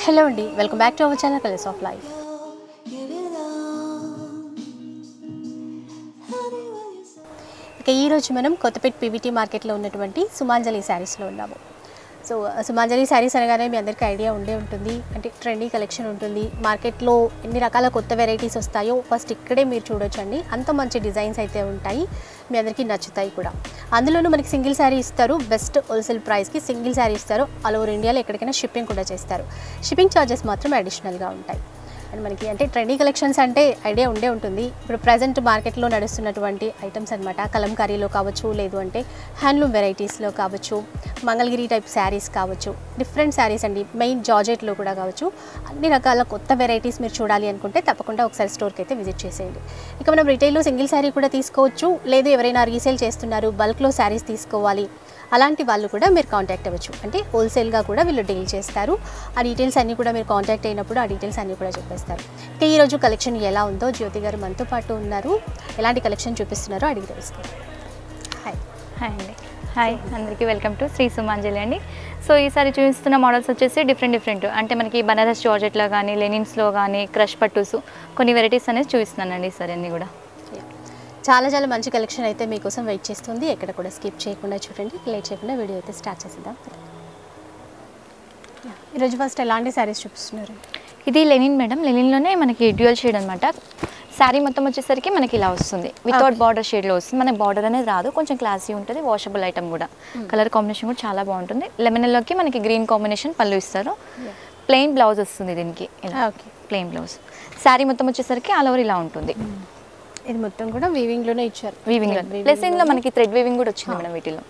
Hello అండి, welcome back to our channel colours of life. ఇక ఈరోజు మనం కొత్తపేట పీవీటీ మార్కెట్లో ఉన్నటువంటి సుమాంజలి శారీస్లో ఉన్నాము. సో సుమాంజలి శారీస్ అనగానే మీ అందరికీ ఐడియా ఉండే ఉంటుంది. అంటే ట్రెండీ కలెక్షన్ ఉంటుంది. మార్కెట్లో ఎన్ని రకాల కొత్త వెరైటీస్ వస్తాయో ఫస్ట్ ఇక్కడే మీరు చూడొచ్చండి. అంత మంచి డిజైన్స్ అయితే ఉంటాయి, మీ అందరికీ నచ్చుతాయి కూడా. అందులోనూ మనకి సింగిల్ శారీ ఇస్తారు, బెస్ట్ హోల్సేల్ ప్రైస్కి సింగిల్ శారీ ఇస్తారు. ఆల్ ఓవర్ ఇండియాలో ఎక్కడికైనా షిప్పింగ్ కూడా చేస్తారు. షిప్పింగ్ ఛార్జెస్ మాత్రం అడిషనల్గా ఉంటాయి. అండ్ మనకి అంటే ట్రెండీ కలెక్షన్స్ అంటే ఐడియా ఉండే ఉంటుంది. ఇప్పుడు ప్రజెంట్ మార్కెట్లో నడుస్తున్నటువంటి ఐటమ్స్ అనమాట. కలంకారీలో కావచ్చు, లేదు అంటే హ్యాండ్లూమ్ వెరైటీస్లో కావచ్చు, మంగళగిరి టైప్ శారీస్ కావచ్చు, డిఫరెంట్ శారీస్ అండి, మెయిన్ జార్జెట్లో కూడా కావచ్చు. అన్ని రకాల కొత్త వెరైటీస్ మీరు చూడాలి అనుకుంటే తప్పకుండా ఒకసారి స్టోర్కి అయితే విజిట్ చేసేయండి. ఇక మనం రిటైల్లో సింగిల్ శారీ కూడా తీసుకోవచ్చు, లేదు ఎవరైనా రీసేల్ చేస్తున్నారు, బల్క్లో శారీస్ తీసుకోవాలి అలాంటి వాళ్ళు కూడా మీరు కాంటాక్ట్ అవ్వచ్చు. అంటే హోల్సేల్గా కూడా వీళ్ళు డీల్ చేస్తారు. ఆ డీటెయిల్స్ అన్నీ కూడా మీరు కాంటాక్ట్ అయినప్పుడు ఆ డీటెయిల్స్ అన్నీ కూడా చెప్పేస్తారు. ఇక ఈరోజు కలెక్షన్ ఎలా ఉందో జ్యోతి గారు మనతో పాటు ఉన్నారు. ఎలాంటి కలెక్షన్ చూపిస్తున్నారో అడిగి తెలుసుకోండి. హాయ్ హాయ్ అండి. హాయ్ అందరికీ, వెల్కమ్ టు శ్రీ సుమాంజలి అండి. సో ఈసారి చూపిస్తున్న మోడల్స్ వచ్చేసి డిఫరెంట్ అంటే మనకి బనారస్ జార్జెట్లో కానీ, లెనిన్స్లో కానీ, క్రష్ పట్టూస్ కొన్ని వెరైటీస్ అనేది చూపిస్తున్నానండి ఈసారి అన్నీ కూడా. చాలా చాలా మంచి కలెక్షన్ అయితే మీకోసం వెయిట్ చేస్తుంది. ఎక్కడ కూడా స్కిప్ చేయకుండా చూడండి. లేట్ చేయకుండా వీడియో అయితే స్టార్ట్ చేసేద్దాం. ఈరోజు ఫస్ట్ ఎలాంటి శారీస్ చూపిస్తున్నారు? ఇది లెనిన్ మేడం. లెనిన్లోనే మనకి డ్యూయల్ షేడ్ అనమాట. శారీ మొత్తం వచ్చేసరికి మనకి ఇలా వస్తుంది, వితౌట్ బార్డర్ షేడ్లో వస్తుంది. మనకి బార్డర్ అనేది రాదు, కొంచెం క్లాసీ ఉంటుంది. వాషబుల్ ఐటమ్ కూడా, కలర్ కాంబినేషన్ కూడా చాలా బాగుంటుంది. లెమన్లోకి మనకి గ్రీన్ కాంబినేషన్ పళ్ళు ఇస్తారు. ప్లెయిన్ బ్లౌజ్ వస్తుంది దీనికి, ఇలా ప్లెయిన్ బ్లౌజ్. శారీ మొత్తం వచ్చేసరికి ఆల్ ఓవర్ ఇలా ఉంటుంది. ఇది మొత్తం కూడా వీవింగ్లోనే ఇచ్చారు. వీవింగ్లో ప్లస్ ఇందులో మనకి థ్రెడ్ వీవింగ్ కూడా వచ్చింది మేడం. వీటిలో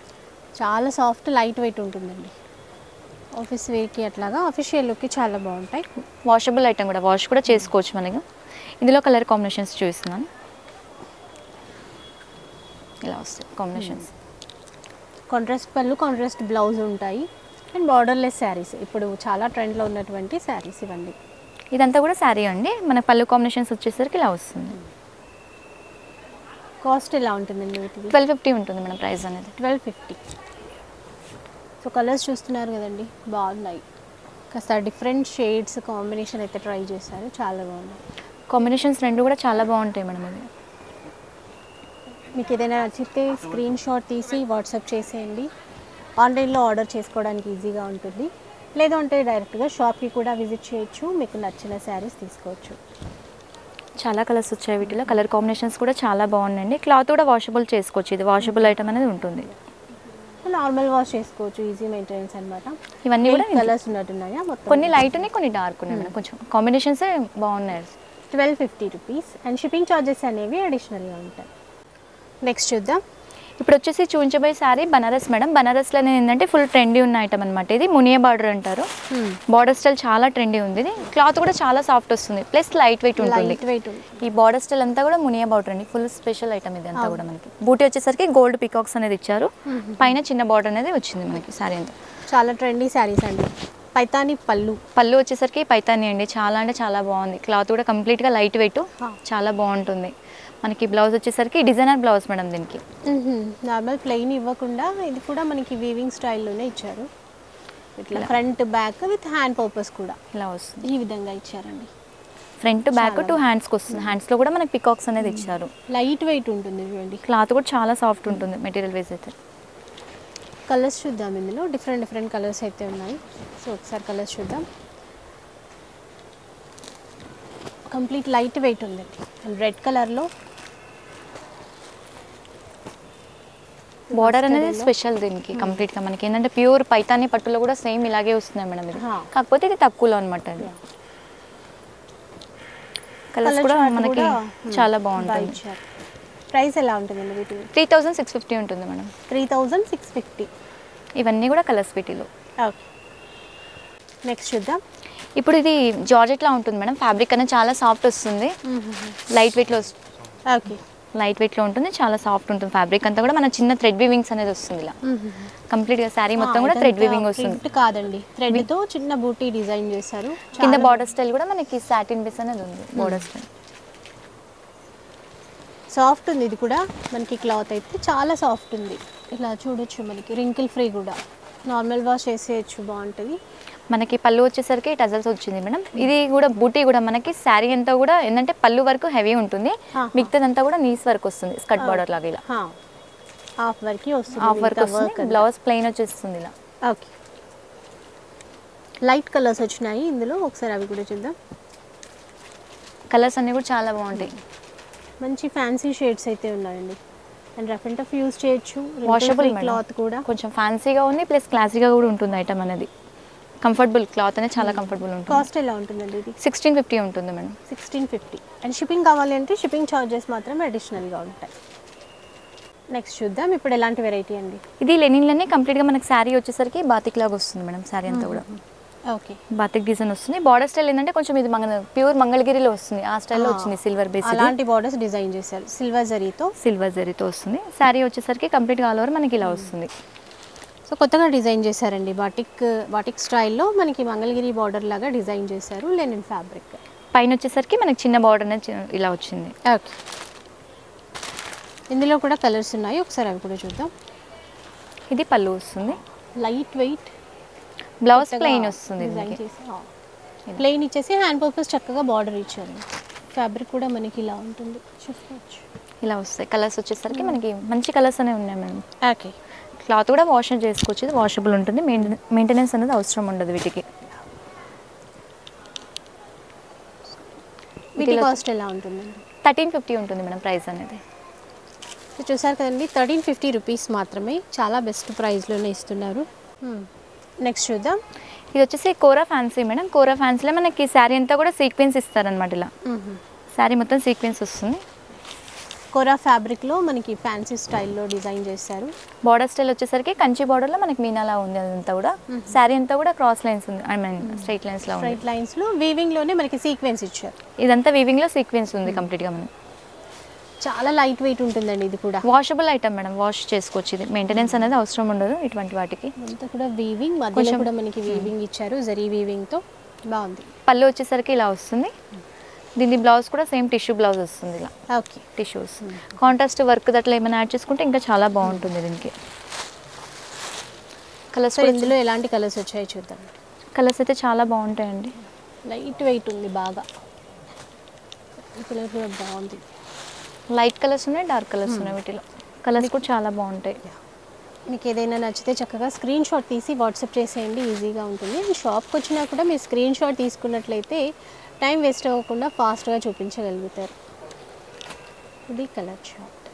చాలా సాఫ్ట్ లైట్ వెయిట్ ఉంటుందండి. ఆఫీస్ వేర్కి అట్లాగా అఫీషియల్ లుక్కి చాలా బాగుంటాయి. వాషబుల్ ఐటమ్ కూడా, వాష్ కూడా చేసుకోవచ్చు మనకి. ఇందులో కలర్ కాంబినేషన్స్ చూపిస్తున్నాను. ఇలా వస్తాయి కాంబినేషన్స్. కాంట్రాస్ట్ పళ్ళు, కాంట్రాస్ట్ బ్లౌజ్ ఉంటాయి. అండ్ బార్డర్లెస్ శారీస్ ఇప్పుడు చాలా ట్రెండ్లో ఉన్నటువంటి శారీస్ ఇవన్నీ. ఇదంతా కూడా శారీ అండి. మన పళ్ళు కాంబినేషన్స్ వచ్చేసరికి ఇలా వస్తుంది. కాస్ట్ ఎలా ఉంటుందండి వీటికి? 1250 ఉంటుంది మేడం ప్రైస్ అనేది. 1250. సో కలర్స్ చూస్తున్నారు కదండి, బాగున్నాయి. కాస్త డిఫరెంట్ షేడ్స్ కాంబినేషన్ అయితే ట్రై చేశారు, చాలా బాగున్నాయి. కాంబినేషన్స్ రెండు కూడా చాలా బాగుంటాయి మేడం. అవి మీకు ఏదైనా నచ్చితే స్క్రీన్ షాట్ తీసి వాట్సాప్ చేసేయండి. ఆన్లైన్లో ఆర్డర్ చేసుకోవడానికి ఈజీగా ఉంటుంది. లేదు అంటే డైరెక్ట్గా షాప్కి కూడా విజిట్ చేయొచ్చు. మీకు నచ్చిన శారీస్ తీసుకోవచ్చు. చాలా కలర్స్ వచ్చాయి వీటిలో. కలర్ కాంబినేషన్స్ కూడా చాలా బాగున్నాయండి. క్లాత్ కూడా వాషబుల్ చేసుకోవచ్చు. ఇది వాషబుల్ ఐటమ్ అనేది ఉంటుంది. నార్మల్ వాష్ చేసుకోవచ్చు, ఈజీ మెయింటెనెన్స్ అనమాట. ఇవన్నీ కూడా కలర్స్ ఉన్నట్టున్నాయా? మొత్తం కొన్ని లైట్ ఉన్నాయి, కొన్ని డార్క్ ఉన్నాయి మేడం. కొంచెం కాంబినేషన్స్ బాగున్నాయి. 1250 రూపీస్. అండ్ షిప్పింగ్ ఛార్జెస్ అనేవి అడిషనల్గా ఉంటాయి. నెక్స్ట్ చూద్దాం. ఇప్పుడు వచ్చేసి చూపించబోయే శారీ బనారస్ మేడం. బనారస్లో ఏంటంటే ఫుల్ ట్రెండీ ఉన్న ఐటమ్ అనమాట. ఇది మునియా బార్డర్ అంటారు. బార్డర్ స్టైల్ చాలా ట్రెండీ ఉంది. ఇది క్లాత్ కూడా చాలా సాఫ్ట్ వస్తుంది, ప్లస్ లైట్ వెయిట్ ఉంటుంది. ఈ బార్డర్ స్టైల్ అంతా కూడా మునియా బార్డర్ అండి. ఫుల్ స్పెషల్ ఐటమ్ ఇది అంతా కూడా. మనకి బూటీ వచ్చేసరికి గోల్డ్ పికాక్స్ అనేది ఇచ్చారు. పైన చిన్న బార్డర్ అనేది వచ్చింది మనకి శారీ అంతా. చాలా ట్రెండీ శారీస్ అండి. పైతాని పళ్ళు వచ్చేసరికి పైతాని అండి. చాలా అంటే చాలా బాగుంది. క్లాత్ కూడా కంప్లీట్గా లైట్ వెయిట్, చాలా బాగుంటుంది. మనకి బ్లౌజ్ వచ్చేసరికి డిజైనర్ బ్లౌజ్ మేడం. దీనికి నార్మల్ ప్లెయిన్ ఇవ్వకుండా ఇది కూడా మనకి వీవింగ్ స్టైల్లోనే ఇచ్చారు. ఇట్లా front back with hand purpose కూడా ఇలా వస్తుంది. ఈ విధంగా ఇచ్చారండి. ఫ్రంట్ బ్యాక్ 2 హ్యాండ్స్కి వస్తుంది. హ్యాండ్స్లో కూడా మనకి పికాక్స్ అనేది ఇచ్చారు. లైట్ వెయిట్ ఉంటుంది చూడండి. క్లాత్ కూడా చాలా సాఫ్ట్ ఉంటుంది మెటీరియల్ వైజ్ అయితే. కలర్స్ చూద్దాం. ఇందులో డిఫరెంట్ కలర్స్ అయితే ఉన్నాయి. సో ఒకసారి కలర్స్ చూద్దాం. కంప్లీట్ లైట్ వెయిట్ ఉందండి. రెడ్ కలర్లో బార్డర్ అనేది స్పెషల్ దీనికి. కంప్లీట్గా మనకి ఏంటంటే ప్యూర్ పైతాని పట్టులో కూడా సేమ్ ఇలాగే వస్తున్నాయి మేడం. ఇది కాకపోతే ఇది తక్కువలో అనమాట. అది కలర్స్ కూడా మనకి చాలా బాగుంటుంది. ప్రైస్ ఎలా ఉంటుందండి వీటి? 3650 ఉంటుంది మేడం. 3650. ఇవన్నీ కూడా కలర్స్ వీటిలో. ఓకే, నెక్స్ట్ చూద్దాం. ఇప్పుడు ఇది జార్జెట్లా ఉంటుంది మేడం. ఫ్యాబ్రిక్ అనేది చాలా సాఫ్ట్ వస్తుంది, లైట్ వెయిట్లో వస్తుంది. ఓకే, లైట్ వెయిట్లో ఉంటుంది, చాలా సాఫ్ట్ ఉంటుంది. ఫ్యాబ్రిక్ అంతా కూడా మన చిన్న థ్రెడ్ వీవింగ్స్ అనేది వస్తుంది. ఇలా కంప్లీట్గా శారీ మొత్తం కూడా థ్రెడ్ వీవింగ్ వస్తుంది. కాదండి, థ్రెడ్తో చిన్న బూటీ డిజైన్ చేశారు. కింద బార్డర్ స్టైల్ కూడా మనకి సాటిన్ బేస్ అనేది ఉంది. బార్డర్ స్టైల్ సాఫ్ట్ ఉంది. ఇది కూడా మనకి క్లాత్ అయితే చాలా సాఫ్ట్ ఉంది. ఇలా చూడొచ్చు, మనకి రింకిల్ ఫ్రీ కూడా. నార్మల్ వాష్ చేసేయచ్చు, బాగుంటుంది. మనకి పళ్ళు వచ్చేసరికి టజల్స్ వచ్చింది మేడం. ఇది కూడా బూటీ కూడా మనకి శారీ అంతా కూడా ఏంటంటే పళ్ళు వరకు హెవీ ఉంటుంది, మిగతాదంతా కూడా నీస్ వర్క్ వస్తుంది, స్కర్ట్ బార్డర్ లాగా ఇలా హాఫ్ వర్క్ వస్తుంది, హాఫ్ వర్క్ వస్తుంది, బ్లౌజ్ ప్లెయిన్ వచ్చేస్తుంది ఇలా. ఓకే, లైట్ కలర్స్ వచ్చినాయి ఇందులో, ఒకసారి అవి కూడా చూద్దాం. కలర్స్ అన్నీ కూడా చాలా బాగుంటాయి, మంచి ఫ్యాన్సీ షేడ్స్ అయితే ఉన్నాయండి. And rough and tough use చేయొచ్చు, వాషబుల్ క్లాత్ కూడా కొంచెం ఫ్యాన్సీగా ఉంది, ప్లస్ క్లాసీగా కూడా ఉంటుంది ఐటమ్ అనేది. కంఫర్టబుల్ క్లాత్ అనేది చాలా కంఫర్టబుల్ ఉంటుంది. కాస్ట్ ఎలా ఉంటుందండి ఇది? 1650 ఉంటుంది మేడం. 1650. అండ్ షిప్పింగ్ కావాలి అంటే షిప్పింగ్ ఛార్జెస్ మాత్రం అడిషనల్గా ఉంటాయి. నెక్స్ట్ చూద్దాం, ఇప్పుడు ఎలాంటి వెరైటీ అండి? ఇది లెనిన్లోనే కంప్లీట్గా మనకి శారీ వచ్చేసరికి బాతిక్ లాగా వస్తుంది మేడం. శారీ అంతా కూడా ఓకే, బాతిక్ డిజైన్ వస్తుంది. బార్డర్ స్టైల్ ఏంటంటే కొంచెం ఇది ప్యూర్ మంగళగిరిలో వస్తుంది, ఆ స్టైల్లో వచ్చింది. సిల్వర్ బేస్ అలాంటి బార్డర్స్ డిజైన్ చేశారు, సిల్వర్ జరీతో వస్తుంది. శారీ వచ్చేసరికి కంప్లీట్గా ఆల్ ఓవర్ మనకి ఇలా వస్తుంది. సో కొత్తగా డిజైన్ చేశారండి, బాటిక్ స్టైల్లో మనకి మంగళగిరి బార్డర్ లాగా డిజైన్ చేశారు, లెనిన్ ఫ్యాబ్రిక్. పైన వచ్చేసరికి మనకి చిన్న బార్డర్ అనేది ఇలా వచ్చింది. ఓకే, ఇందులో కూడా కలర్స్ ఉన్నాయి, ఒకసారి అవి కూడా చూద్దాం. ఇది పళ్ళు వస్తుంది, లైట్ వెయిట్, బ్లౌజ్ ప్లెయిన్ వస్తుంది. ప్లెయిన్ ఇచ్చేసి హ్యాండ్ పర్పస్ చక్కగా బార్డర్ ఇచ్చారు. ఫ్యాబ్రిక్ కూడా మనకి ఇలా ఉంటుంది, చూసుకోవచ్చు. ఇలా వస్తాయి కలర్స్ వచ్చేసరికి మనకి మంచి కలర్స్ అనేవి ఉన్నాయి మేడం. ఓకే, క్లాత్ కూడా వాష్ చేసుకోవచ్చు, ఇది వాషబుల్ ఉంటుంది, మెయింటెనెన్స్ అనేది అవసరం ఉండదు వీటికి. వీటి కాస్ట్ ఎలా ఉంటుందండి? 1350 ఉంటుంది మేడం ప్రైస్ అనేది. చూసారు కదండి, 1350 రూపీస్ మాత్రమే, చాలా బెస్ట్ ప్రైస్లోనే ఇస్తున్నారు. నెక్స్ట్ చూద్దాం, ఇది వచ్చేసి కోరా ఫ్యాన్సీ మేడం. కోరా ఫ్యాన్సీలో మనకి శారీ అంతా కూడా సీక్వెన్స్ ఇస్తారనమాట. ఇలా శారీ మొత్తం సీక్వెన్స్ వస్తుంది. కోరా ఫ్యాబ్రిక్లో మనకి ఫ్యాన్సీ స్టైల్లో డిజైన్ చేశారు. బార్డర్ స్టైల్ వచ్చేసరికి కంచి బార్డర్లో మనకి మీనాలా ఉంది, అదంతా కూడా శారీ అంతా కూడా క్రాస్ లైన్స్ ఉంది, ఐ మీన్ స్ట్రైట్ లైన్స్లో ఉంది. స్ట్రైట్ లైన్స్లో వీవింగ్లోనే మనకి సీక్వెన్స్ ఇచ్చారు. ఇదంతా వీవింగ్లో సీక్వెన్స్ ఉంది కంప్లీట్గా. మనం చాలా లైట్ వెయిట్ ఉంటుందండి, ఇది కూడా వాషబుల్ ఐటమ్ మేడం, వాష్ చేసుకోవచ్చు. ఇది మెయింటెనెన్స్ అనేది అవసరం ఉండదు ఇటువంటి వాటికి. అంతా కూడా వీవింగ్, మధ్యలో కూడా మనకి వీవింగ్ ఇచ్చారు, జరీ వీవింగ్తో బాగుంది. పళ్ళు వచ్చేసరికి ఇలా వస్తుంది, దీని బ్లౌజ్ కూడా సేమ్ టిష్యూ బ్లౌజ్ వస్తుంది ఇలా. ఓకే, టిష్యూ వస్తుంది, కాంట్రాస్ట్ వర్క్ దట్లా ఏమైనా యాడ్ చేసుకుంటే ఇంకా చాలా బాగుంటుంది దీనికి. కలర్స్ ఇందులో ఎలాంటి కలర్స్ వచ్చాయో చూద్దాం. కలర్స్ అయితే చాలా బాగుంటాయండి, లైట్ వెయిట్ ఉంది బాగా, ఈ కలర్ కూడా బాగుంది. లైట్ కలర్స్ ఉన్నాయి, డార్క్ కలర్స్ ఉన్నాయి, వీటిలో కలర్స్ కూడా చాలా బాగుంటాయి. మీకు ఏదైనా నచ్చితే చక్కగా స్క్రీన్ షాట్ తీసి వాట్సాప్ చేసేయండి, ఈజీగా ఉంటుంది. అండ్ షాప్కి వచ్చినా కూడా మీరు స్క్రీన్ షాట్ తీసుకున్నట్లయితే టైం వేస్ట్ అవ్వకుండా ఫాస్ట్గా చూపించగలుగుతారు. ఇది కలర్ షాట్.